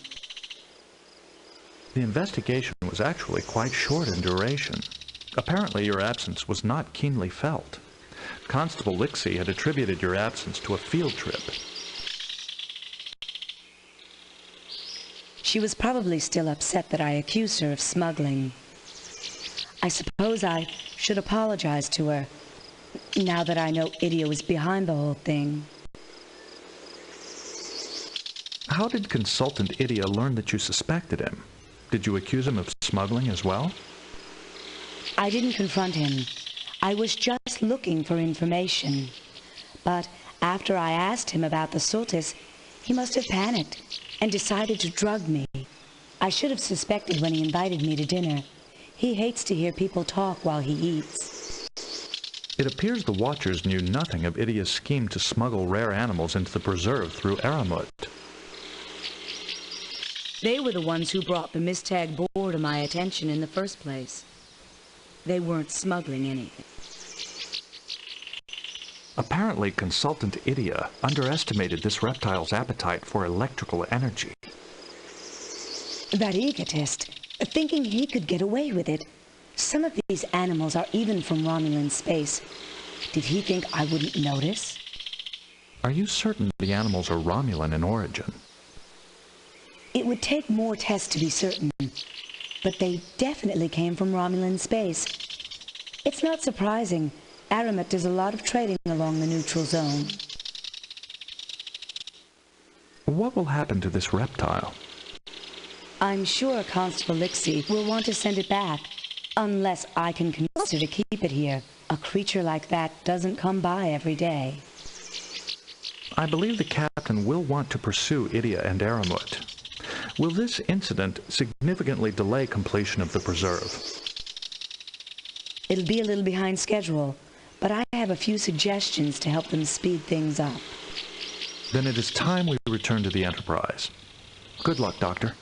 The investigation was actually quite short in duration. Apparently your absence was not keenly felt. Constable Lixie had attributed your absence to a field trip. She was probably still upset that I accused her of smuggling. I suppose I should apologize to her, now that I know Idia was behind the whole thing. How did Consultant Idia learn that you suspected him? Did you accuse him of smuggling as well? I didn't confront him. I was just looking for information. But after I asked him about the Sultis, he must have panicked and decided to drug me. I should have suspected when he invited me to dinner. He hates to hear people talk while he eats. It appears the Watchers knew nothing of Idia's scheme to smuggle rare animals into the preserve through Aramut. They were the ones who brought the Mistag boar to my attention in the first place. They weren't smuggling anything. Apparently, Consultant Idia underestimated this reptile's appetite for electrical energy. That egotist, thinking he could get away with it. Some of these animals are even from Romulan space. Did he think I wouldn't notice? Are you certain the animals are Romulan in origin? It would take more tests to be certain, but they definitely came from Romulan space. It's not surprising. Aramut does a lot of trading along the neutral zone. What will happen to this reptile? I'm sure Constable Lixie will want to send it back, unless I can convince her to keep it here. A creature like that doesn't come by every day. I believe the captain will want to pursue Idia and Aramut. Will this incident significantly delay completion of the preserve? It'll be a little behind schedule, but I have a few suggestions to help them speed things up. Then it is time we return to the Enterprise. Good luck, Doctor.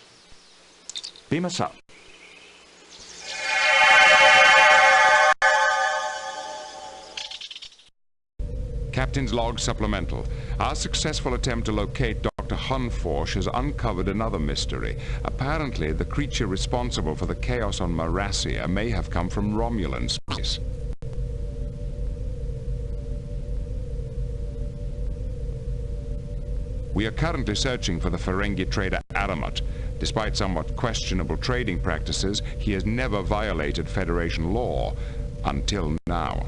Beam us up. Captain's log supplemental. Our successful attempt to locate Dr. Hunforsh has uncovered another mystery. Apparently, the creature responsible for the chaos on Marassia may have come from Romulan space. We are currently searching for the Ferengi trader Aramut. Despite somewhat questionable trading practices, he has never violated Federation law, until now.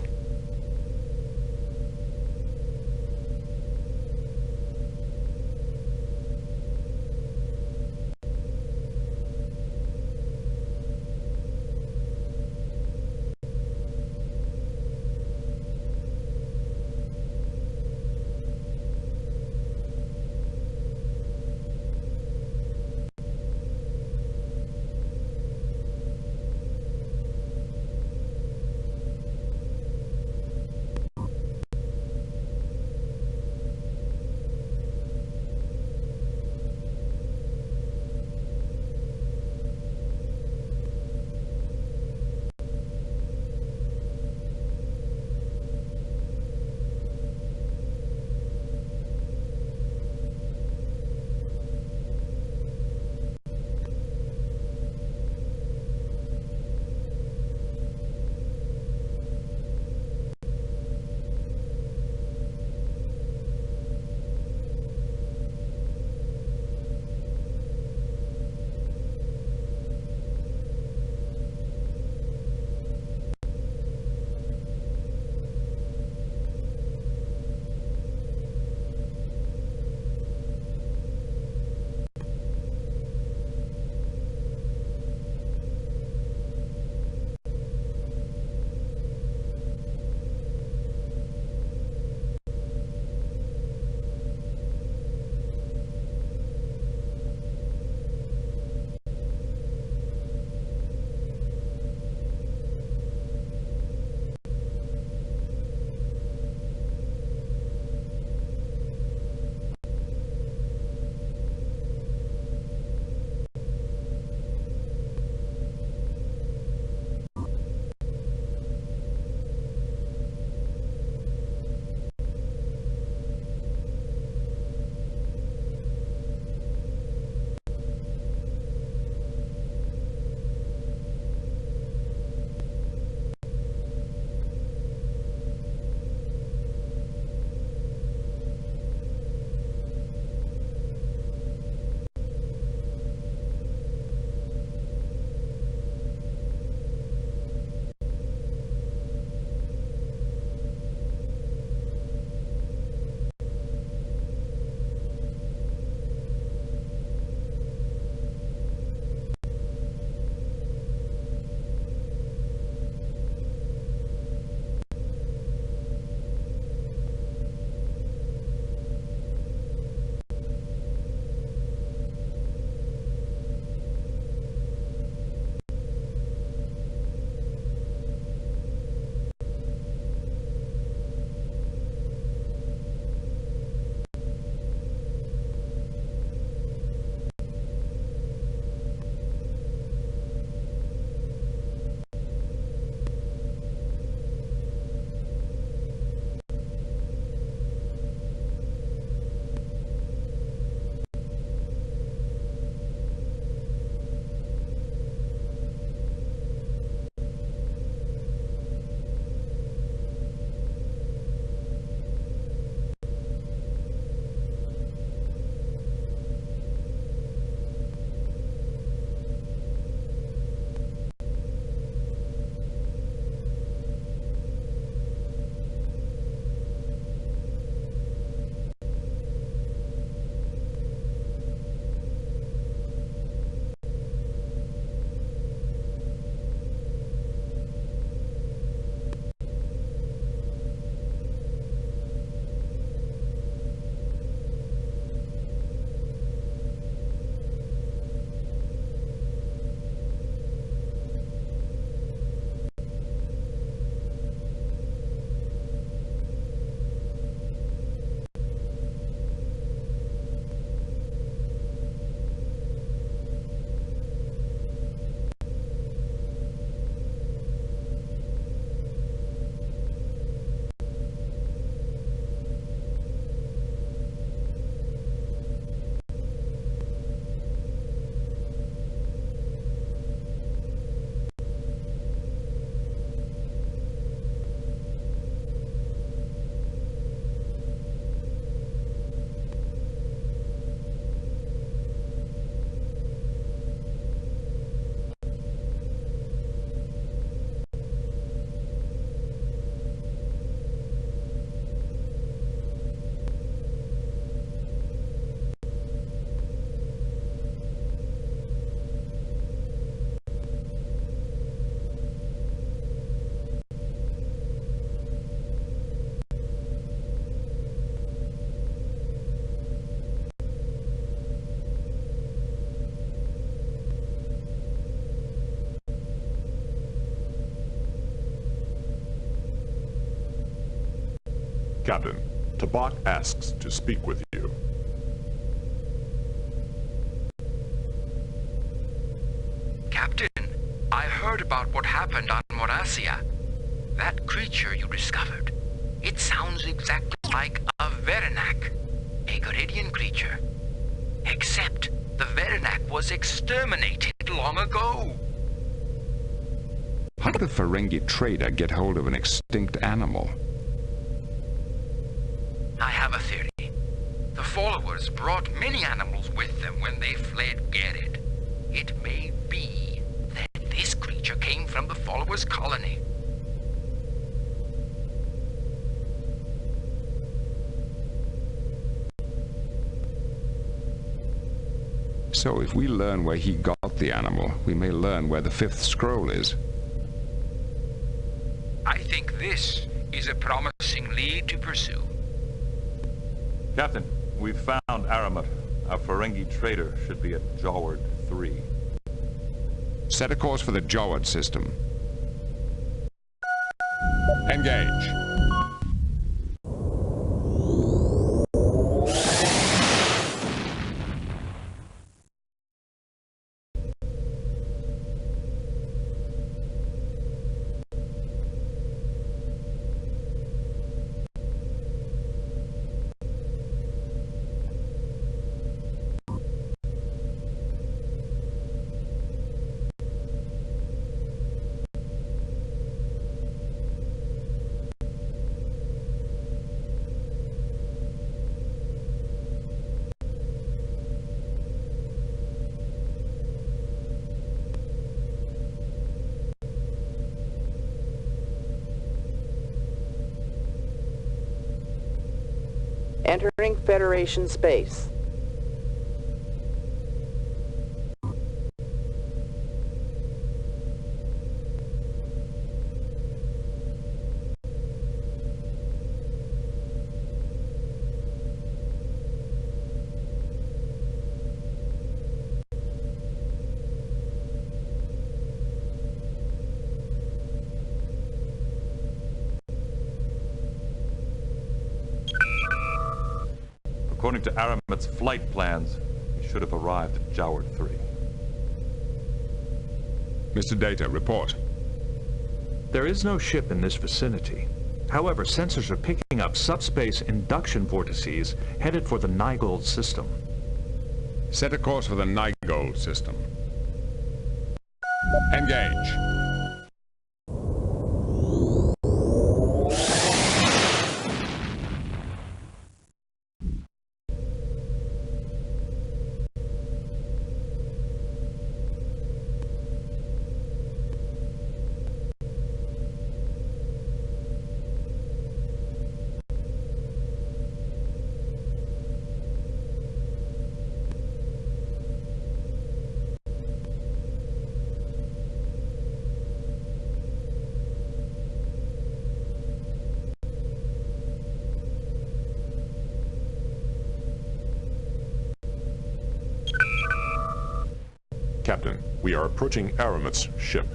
Captain, Tabak asks to speak with you. Captain, I heard about what happened on Morasia. That creature you discovered, it sounds exactly like a Verenak, a Garidian creature. Except the Verenak was exterminated long ago. How did a Ferengi trader get hold of an extinct animal? I have a theory. The followers brought many animals with them when they fled Gerid. It may be that this creature came from the followers' colony. So if we learn where he got the animal, we may learn where the fifth scroll is. I think this is a promising lead to pursue. Captain, we've found Aramat. Our Ferengi trader should be at Jaward 3. Set a course for the Jaward system. Engage. Entering Federation space. According to Aramat's flight plans, he should have arrived at Jaward 3. Mr. Data, report. There is no ship in this vicinity. However, sensors are picking up subspace induction vortices headed for the Nygold system. Set a course for the Nygold system. Engage. Captain, we are approaching Aramat's ship.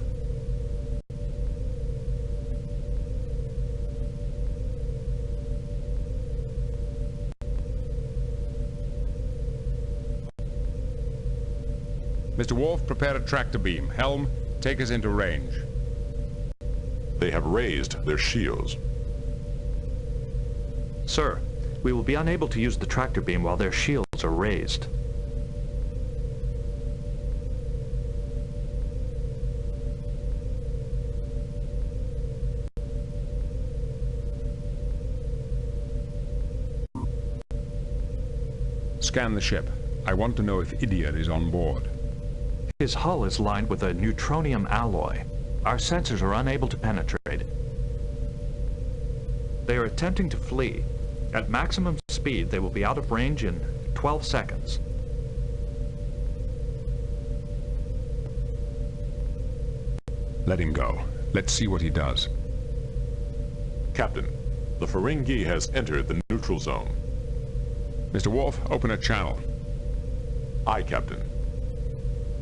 Mr. Worf, prepare a tractor beam. Helm, take us into range. They have raised their shields. Sir, we will be unable to use the tractor beam while their shields are raised. Scan the ship. I want to know if Idiot is on board. His hull is lined with a neutronium alloy. Our sensors are unable to penetrate. They are attempting to flee. At maximum speed, they will be out of range in 12 seconds. Let him go. Let's see what he does. Captain, the Ferengi has entered the neutral zone. Mr. Worf, open a channel. Aye, Captain.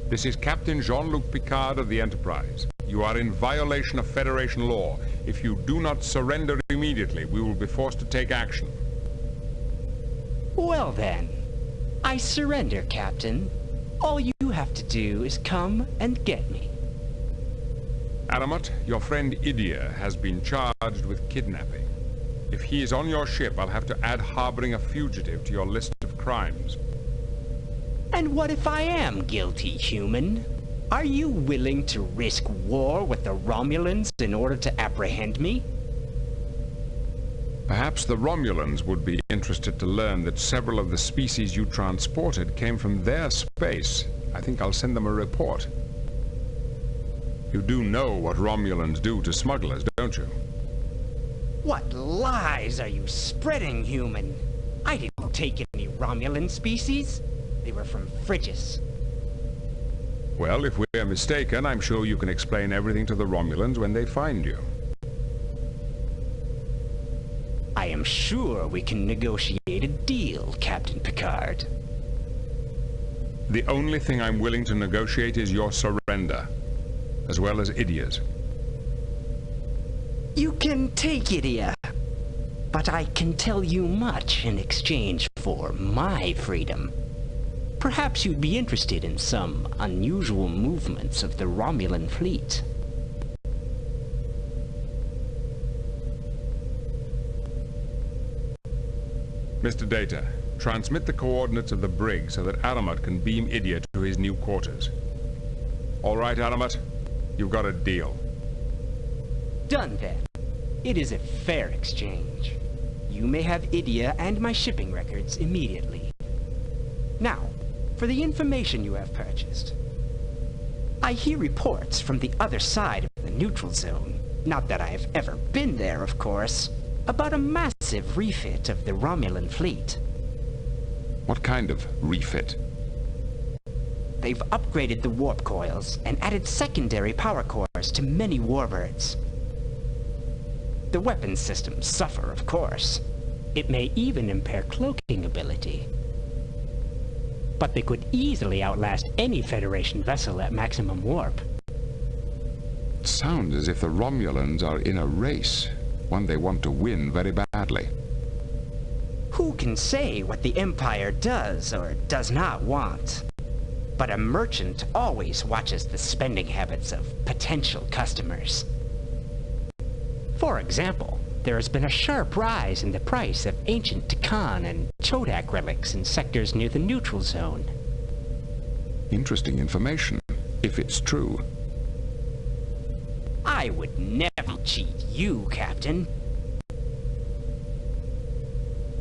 This is Captain Jean-Luc Picard of the Enterprise. You are in violation of Federation law. If you do not surrender immediately, we will be forced to take action. Well then, I surrender, Captain. All you have to do is come and get me. Aramat, your friend Idia has been charged with kidnapping. If he is on your ship, I'll have to add harboring a fugitive to your list of crimes. And what if I am guilty, human? Are you willing to risk war with the Romulans in order to apprehend me? Perhaps the Romulans would be interested to learn that several of the species you transported came from their space. I think I'll send them a report. You do know what Romulans do to smugglers, don't you? What lies are you spreading, human? I didn't take any Romulan species. They were from Frigis. Well, if we're mistaken, I'm sure you can explain everything to the Romulans when they find you. I am sure we can negotiate a deal, Captain Picard. The only thing I'm willing to negotiate is your surrender, as well as Idia's. You can take Idia, but I can tell you much in exchange for my freedom. Perhaps you'd be interested in some unusual movements of the Romulan fleet. Mr. Data, transmit the coordinates of the brig so that Aramat can beam Idia to his new quarters. All right, Aramat, you've got a deal. Done then. It is a fair exchange. You may have Idia and my shipping records immediately. Now, for the information you have purchased. I hear reports from the other side of the neutral zone, not that I have ever been there, of course, about a massive refit of the Romulan fleet. What kind of refit? They've upgraded the warp coils and added secondary power cores to many warbirds. The weapons systems suffer, of course. It may even impair cloaking ability. But they could easily outlast any Federation vessel at maximum warp. It sounds as if the Romulans are in a race, one they want to win very badly. Who can say what the Empire does or does not want? But a merchant always watches the spending habits of potential customers. For example, there has been a sharp rise in the price of ancient Tikan and Chodak relics in sectors near the neutral zone. Interesting information, if it's true. I would never cheat you, Captain.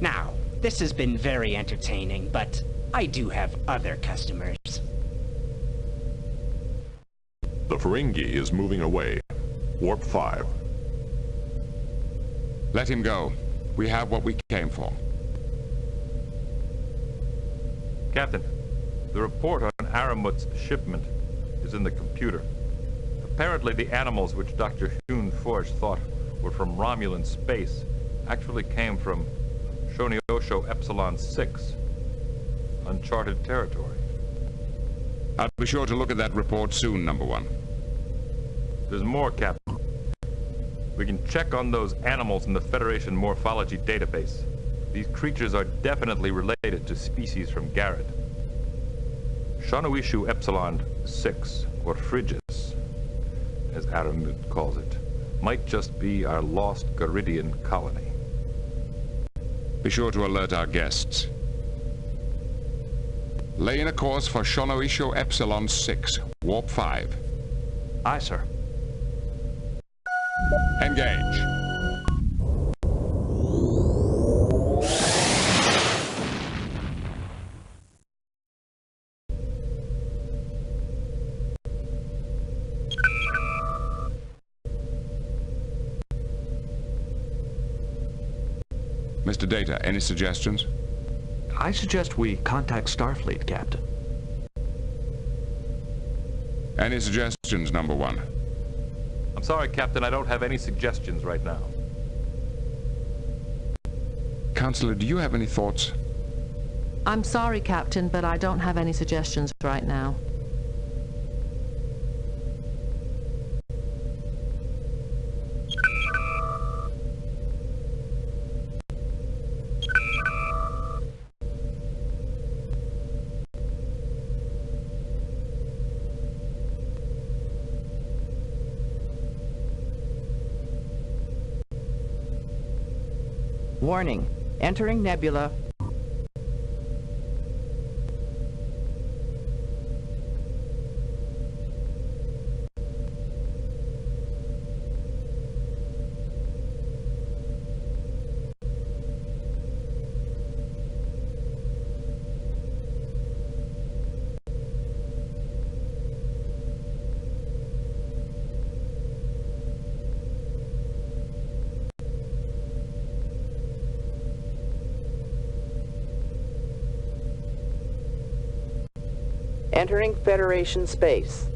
Now, this has been very entertaining, but I do have other customers. The Ferengi is moving away. Warp 5. Let him go. We have what we came for. Captain, the report on Aramut's shipment is in the computer. Apparently the animals which Dr. Hune Forge thought were from Romulan space actually came from Shoniosho Epsilon 6, uncharted territory. I'll be sure to look at that report soon, Number One. There's more, Captain. We can check on those animals in the Federation morphology database. These creatures are definitely related to species from Garrett. Shanoishu Epsilon 6, or Frigis, as Aramut calls it, might just be our lost Garidian colony. Be sure to alert our guests. Lay in a course for Shanoisho Epsilon 6, Warp 5. Aye, sir. Engage. Mr. Data, any suggestions? I suggest we contact Starfleet, Captain. Any suggestions, Number One? I'm sorry, Captain, I don't have any suggestions right now. Counselor, do you have any thoughts? I'm sorry, Captain, but I don't have any suggestions right now. Warning. Entering nebula. Entering Federation space.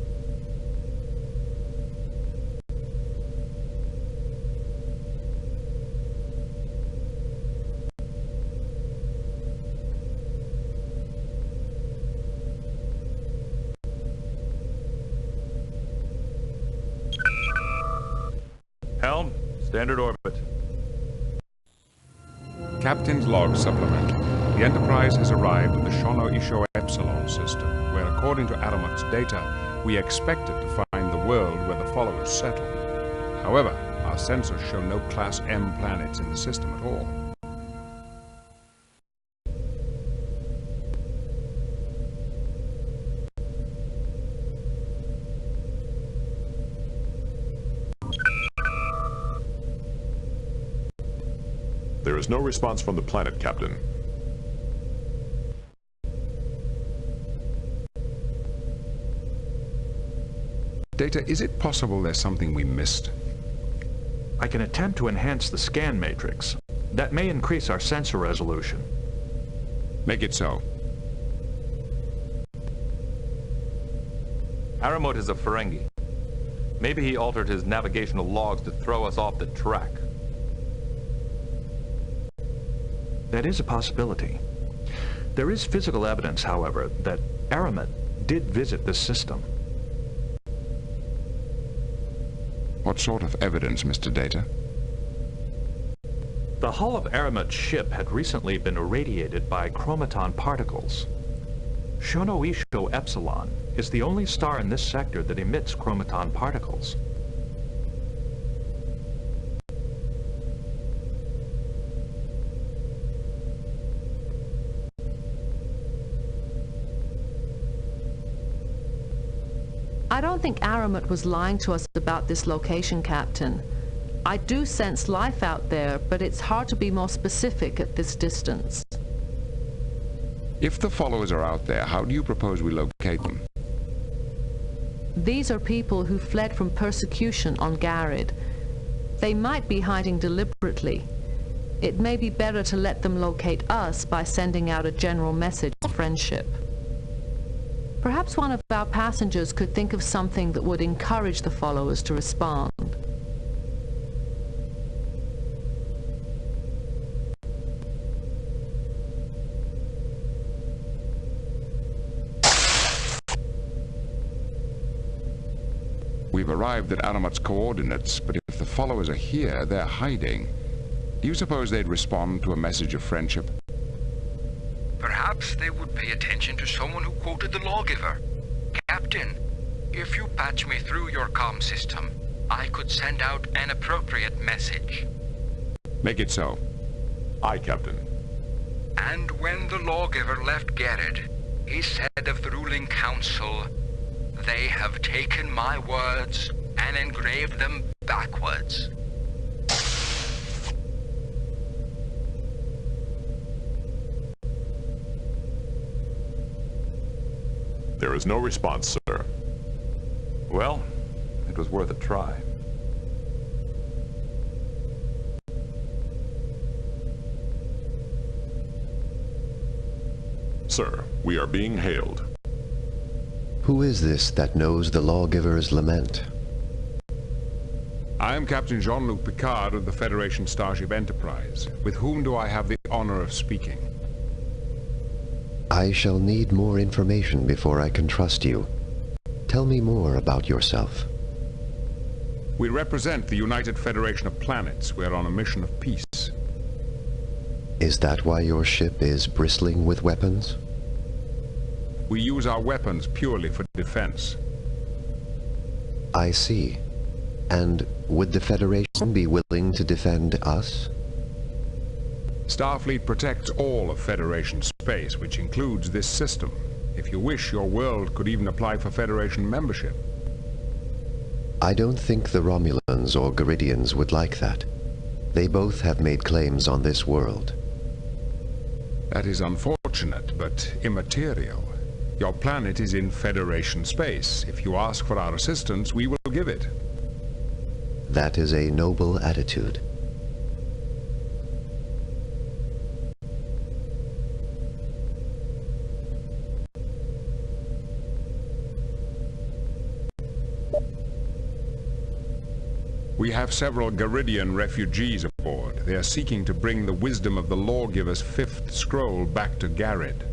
Helm, standard orbit. Captain's log supplemental. The Enterprise has arrived at the Shono Isho Epsilon system, where, according to Aramut's data, we expected to find the world where the followers settled. However, our sensors show no Class M planets in the system at all. There is no response from the planet, Captain. Data, is it possible there's something we missed? I can attempt to enhance the scan matrix. That may increase our sensor resolution. Make it so. Aramut is a Ferengi. Maybe he altered his navigational logs to throw us off the track. That is a possibility. There is physical evidence, however, that Aramut did visit this system. What sort of evidence, Mr. Data? The hull of Aramut's ship had recently been irradiated by chromaton particles. Shono Isho Epsilon is the only star in this sector that emits chromaton particles. I don't think Aramut was lying to us about this location, Captain. I do sense life out there, but it's hard to be more specific at this distance. If the followers are out there, how do you propose we locate them? These are people who fled from persecution on Garid. They might be hiding deliberately. It may be better to let them locate us by sending out a general message of friendship. Perhaps one of our passengers could think of something that would encourage the followers to respond. We've arrived at Aramut's coordinates, but if the followers are here, they're hiding. Do you suppose they'd respond to a message of friendship? Perhaps they would pay attention to someone who quoted the lawgiver. Captain, if you patch me through your comm system, I could send out an appropriate message. Make it so. Aye, Captain. And when the lawgiver left Garid, he said of the ruling council, "They have taken my words and engraved them backwards." There is no response, sir. Well, it was worth a try. Sir, we are being hailed. Who is this that knows the lawgiver's lament? I am Captain Jean-Luc Picard of the Federation Starship Enterprise. With whom do I have the honor of speaking? I shall need more information before I can trust you. Tell me more about yourself. We represent the United Federation of Planets. We are on a mission of peace. Is that why your ship is bristling with weapons? We use our weapons purely for defense. I see. And would the Federation be willing to defend us? Starfleet protects all of Federation space, which includes this system. If you wish, your world could even apply for Federation membership. I don't think the Romulans or Garidians would like that. They both have made claims on this world. That is unfortunate, but immaterial. Your planet is in Federation space. If you ask for our assistance, we will give it. That is a noble attitude. We have several Garidian refugees aboard. They are seeking to bring the wisdom of the Lawgiver's fifth scroll back to Garrod.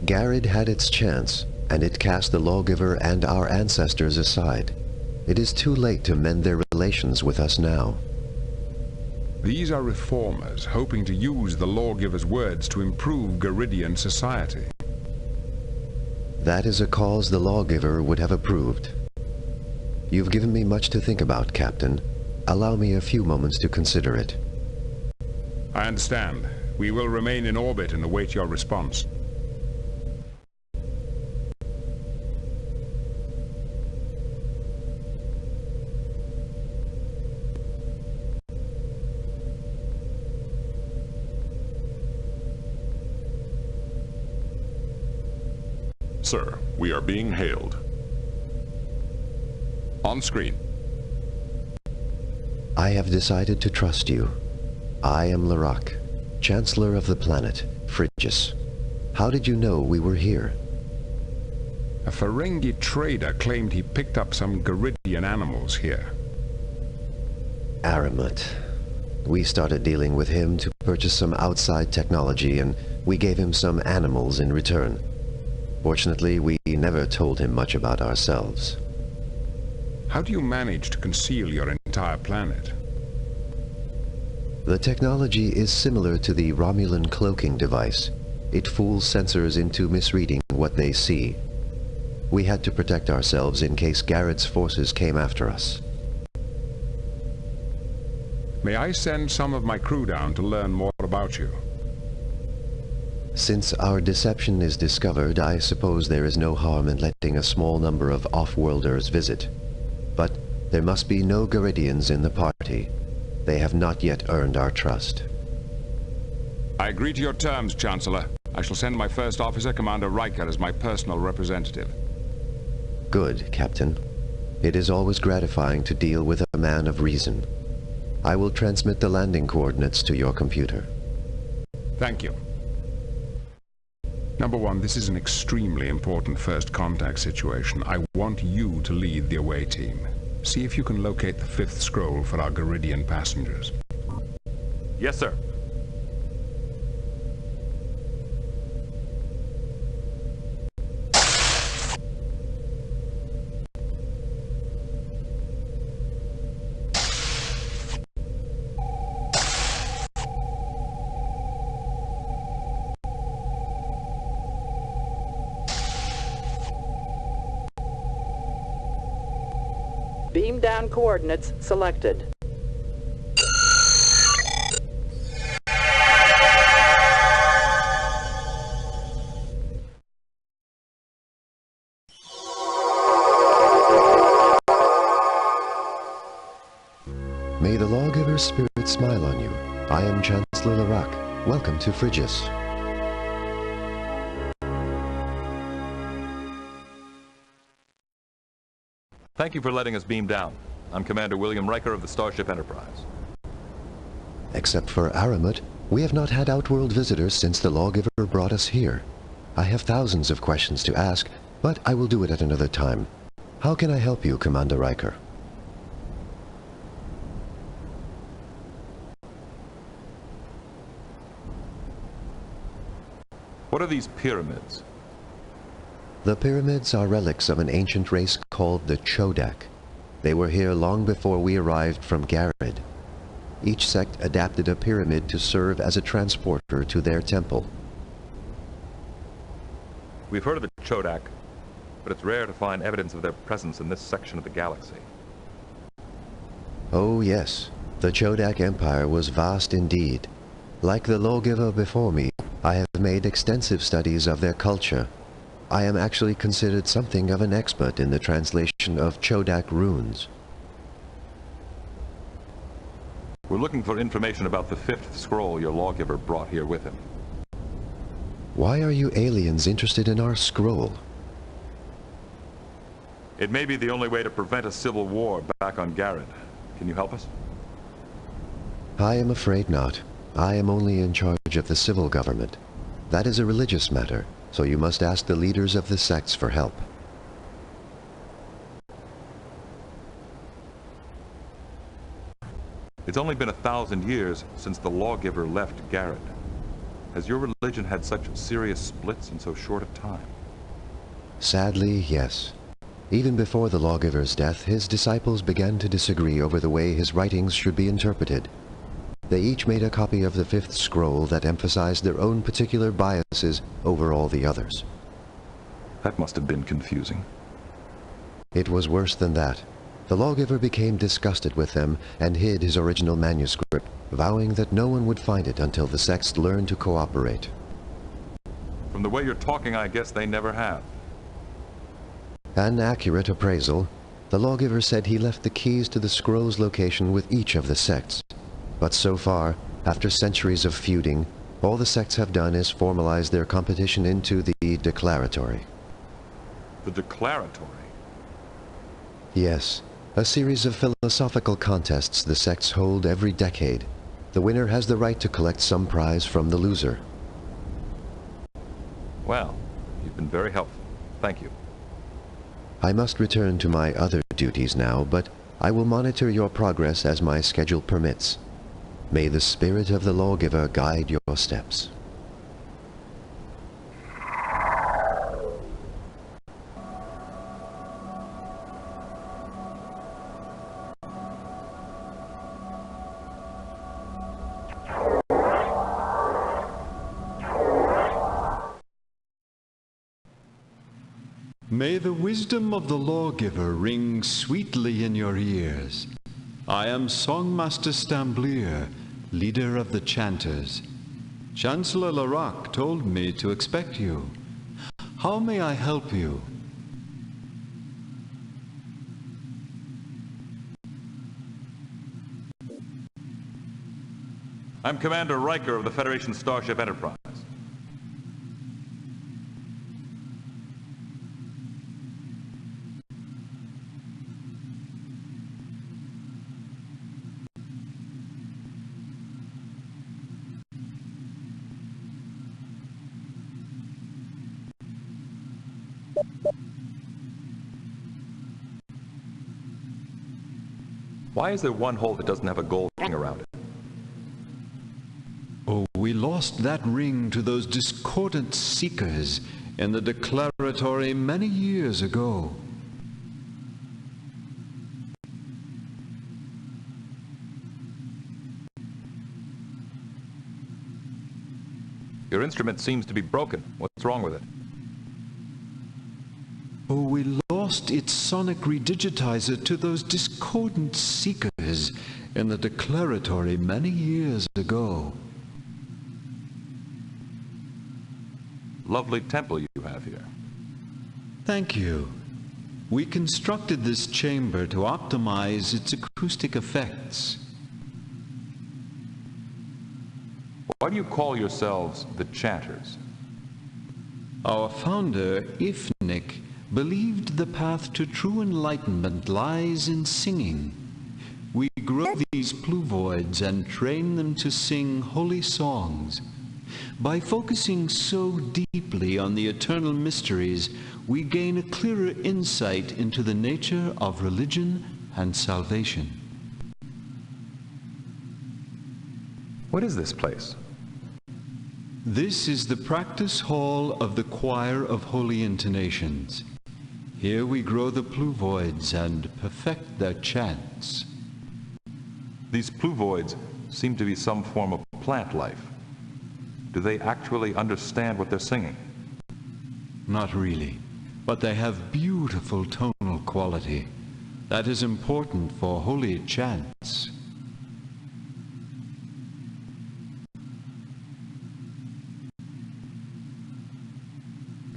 Garrod had its chance, and it cast the Lawgiver and our ancestors aside. It is too late to mend their relations with us now. These are reformers, hoping to use the Lawgiver's words to improve Garidian society. That is a cause the Lawgiver would have approved. You've given me much to think about, Captain. Allow me a few moments to consider it. I understand. We will remain in orbit and await your response. Sir, we are being hailed. On screen. I have decided to trust you. I am Larac, Chancellor of the planet, Phrygius. How did you know we were here? A Ferengi trader claimed he picked up some Garidian animals here. Aramut. We started dealing with him to purchase some outside technology, and we gave him some animals in return. Fortunately, we never told him much about ourselves. How do you manage to conceal your entire planet? The technology is similar to the Romulan cloaking device. It fools sensors into misreading what they see. We had to protect ourselves in case Garrod's forces came after us. May I send some of my crew down to learn more about you? Since our deception is discovered, I suppose there is no harm in letting a small number of off-worlders visit. But there must be no Garidians in the party. They have not yet earned our trust. I agree to your terms, Chancellor. I shall send my first officer, Commander Riker, as my personal representative. Good, Captain. It is always gratifying to deal with a man of reason. I will transmit the landing coordinates to your computer. Thank you. Number one, this is an extremely important first contact situation. I want you to lead the away team. See if you can locate the fifth scroll for our Garidian passengers. Yes, sir. Beam down coordinates selected. May the Lawgiver's spirit smile on you. I am Chancellor Larac. Welcome to Phrygius. Thank you for letting us beam down. I'm Commander William Riker of the Starship Enterprise. Except for Aramut, we have not had outworld visitors since the Lawgiver brought us here. I have thousands of questions to ask, but I will do it at another time. How can I help you, Commander Riker? What are these pyramids? The pyramids are relics of an ancient race called the Chodak. They were here long before we arrived from Garrod. Each sect adapted a pyramid to serve as a transporter to their temple. We've heard of the Chodak, but it's rare to find evidence of their presence in this section of the galaxy. Oh yes, the Chodak Empire was vast indeed. Like the lawgiver before me, I have made extensive studies of their culture. I am actually considered something of an expert in the translation of Chodak runes. We're looking for information about the 5th scroll your lawgiver brought here with him. Why are you aliens interested in our scroll? It may be the only way to prevent a civil war back on Garrett. Can you help us? I am afraid not. I am only in charge of the civil government. That is a religious matter, so you must ask the leaders of the sects for help. It's only been 1,000 years since the lawgiver left Garrett. Has your religion had such serious splits in so short a time? Sadly, yes. Even before the lawgiver's death, his disciples began to disagree over the way his writings should be interpreted. They each made a copy of the 5th scroll that emphasized their own particular biases over all the others. That must have been confusing. It was worse than that. The lawgiver became disgusted with them and hid his original manuscript, vowing that no one would find it until the sects learned to cooperate. From the way you're talking, I guess they never have. An accurate appraisal. The lawgiver said he left the keys to the scroll's location with each of the sects. But so far, after centuries of feuding, all the sects have done is formalize their competition into the declaratory. The declaratory? Yes. A series of philosophical contests the sects hold every decade. The winner has the right to collect some prize from the loser. Well, you've been very helpful. Thank you. I must return to my other duties now, but I will monitor your progress as my schedule permits. May the spirit of the lawgiver guide your steps. May the wisdom of the lawgiver ring sweetly in your ears. I am Songmaster Stamblier, leader of the chanters. Chancellor Larac told me to expect you. How may I help you? I'm Commander Riker of the Federation Starship Enterprise. Why is there one hole that doesn't have a gold ring around it? Oh, we lost that ring to those discordant seekers in the declaratory many years ago. Your instrument seems to be broken. What's wrong with it? Oh, we lost its sonic redigitizer to those discordant seekers in the declaratory many years ago. Lovely temple you have here. Thank you. We constructed this chamber to optimize its acoustic effects. Why do you call yourselves the Chanters? Our founder, Ifnik, believed the path to true enlightenment lies in singing. We grow these pluvoids and train them to sing holy songs. By focusing so deeply on the eternal mysteries, we gain a clearer insight into the nature of religion and salvation. What is this place? This is the practice hall of the Choir of Holy Intonations. Here we grow the pluvoids and perfect their chants. These pluvoids seem to be some form of plant life. Do they actually understand what they're singing? Not really, but they have beautiful tonal quality. That is important for holy chants.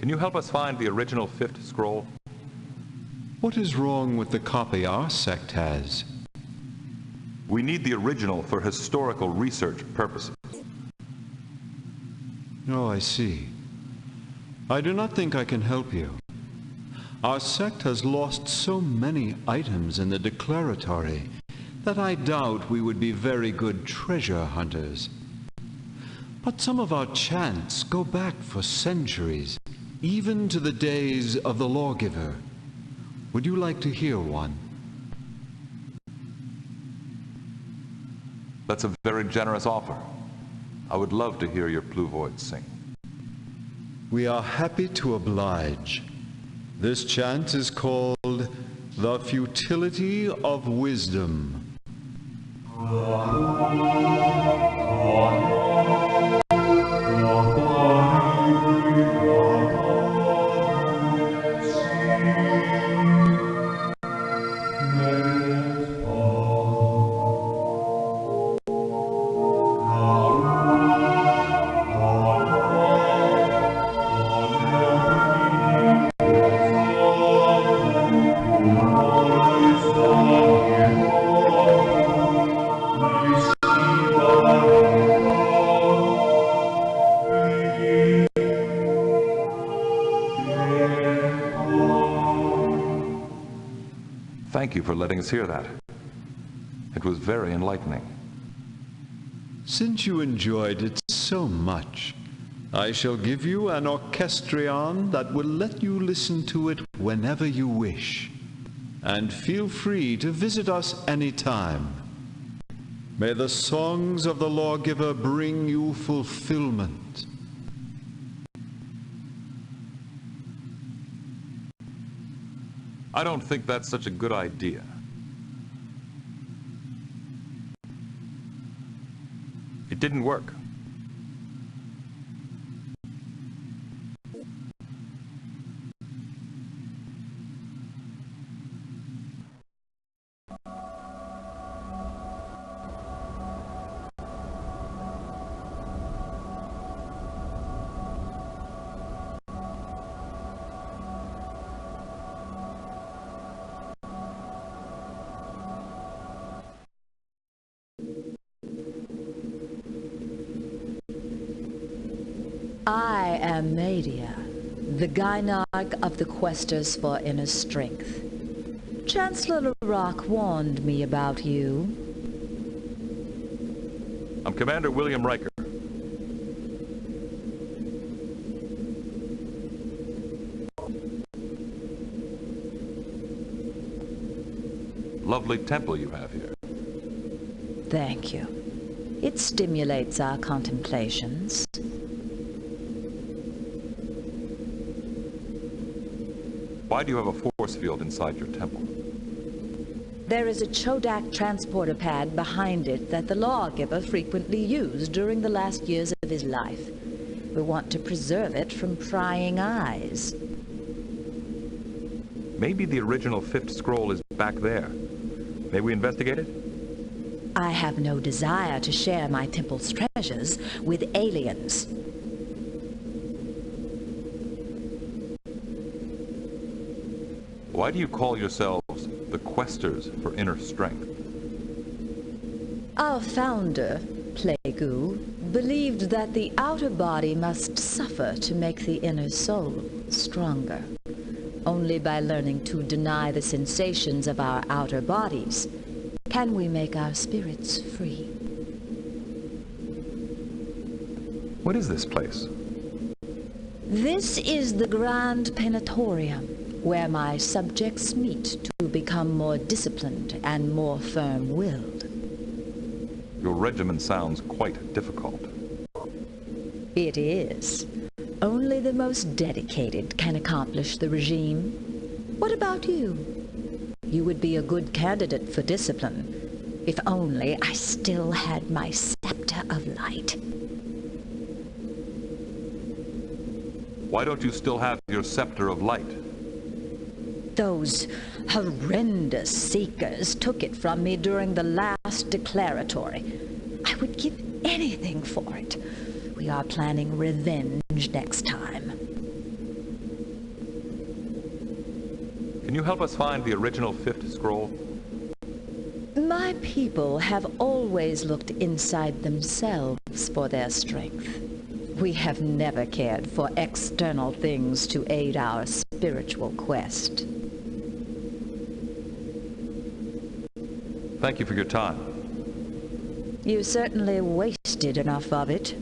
Can you help us find the original fifth scroll? What is wrong with the copy our sect has? We need the original for historical research purposes. Oh, I see. I do not think I can help you. Our sect has lost so many items in the declaratory that I doubt we would be very good treasure hunters. But some of our chants go back for centuries, even to the days of the lawgiver. Would you like to hear one? That's a very generous offer. I would love to hear your Pluvoids sing. We are happy to oblige. This chant is called The Futility of Wisdom. Thank you for letting us hear that. It was very enlightening. Since you enjoyed it so much, I shall give you an orchestrion that will let you listen to it whenever you wish. And feel free to visit us anytime. May the songs of the lawgiver bring you fulfillment. I don't think that's such a good idea. It didn't work. I am Nadia, the Gynarch of the Questers for Inner Strength. Chancellor Larocque warned me about you. I'm Commander William Riker. Lovely temple you have here. Thank you. It stimulates our contemplations. Why do you have a force field inside your temple? There is a Chodak transporter pad behind it that the lawgiver frequently used during the last years of his life. We want to preserve it from prying eyes. Maybe the original fifth scroll is back there. May we investigate it? I have no desire to share my temple's treasures with aliens. Why do you call yourselves the Questers for Inner Strength? Our founder, Plagu, believed that the outer body must suffer to make the inner soul stronger. Only by learning to deny the sensations of our outer bodies can we make our spirits free. What is this place? This is the Grand Penatorium, where my subjects meet to become more disciplined and more firm-willed. Your regimen sounds quite difficult. It is. Only the most dedicated can accomplish the regime. What about you? You would be a good candidate for discipline, if only I still had my scepter of light. Why don't you still have your scepter of light? Those horrendous seekers took it from me during the last declaratory. I would give anything for it. We are planning revenge next time. Can you help us find the original 5th scroll? My people have always looked inside themselves for their strength. We have never cared for external things to aid our spiritual quest. Thank you for your time. You certainly wasted enough of it.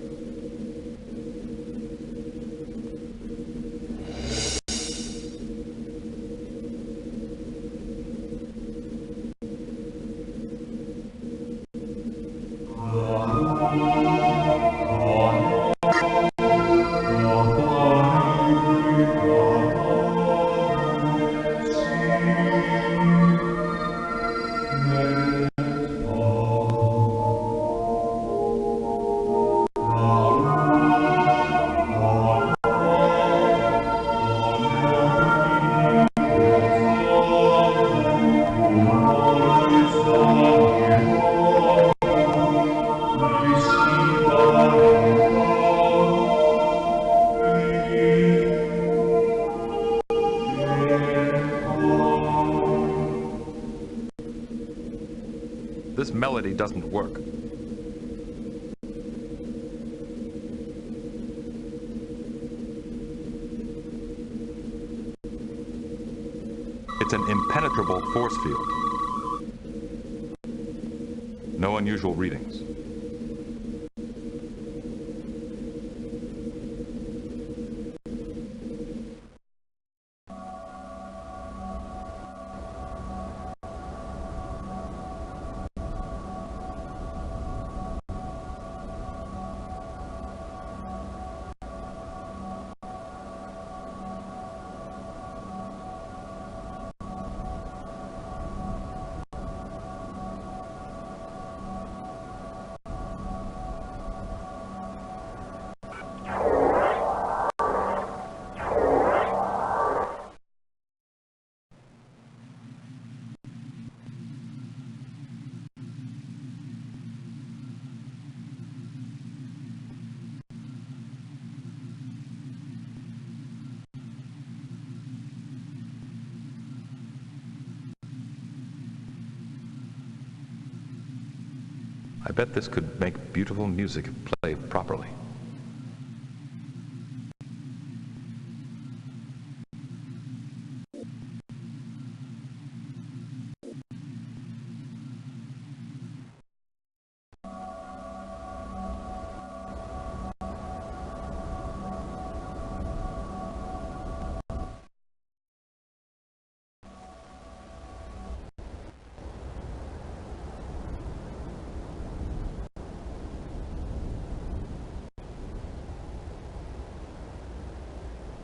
This melody doesn't work. It's an impenetrable force field. No unusual readings. I bet this could make beautiful music play properly.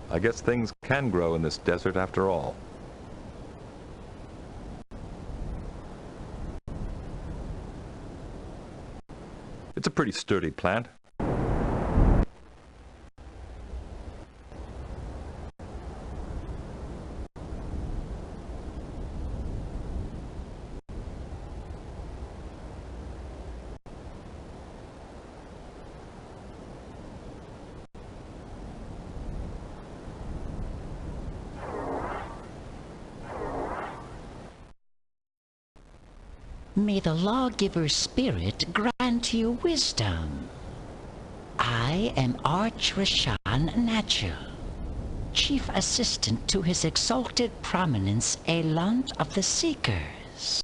I guess things can grow in this desert after all. It's a pretty sturdy plant. May the lawgiver's spirit grant you wisdom. I am Arch Rashan Natchel, Chief Assistant to His Exalted Prominence Elant of the Seekers.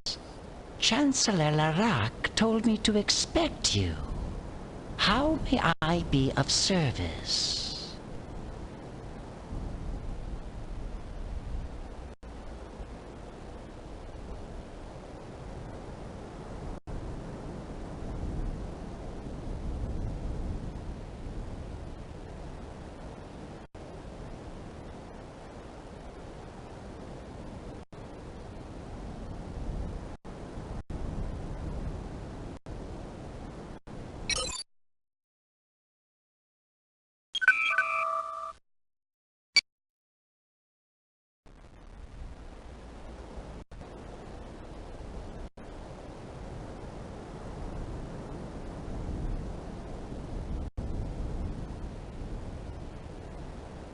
Chancellor Larak told me to expect you. How may I be of service?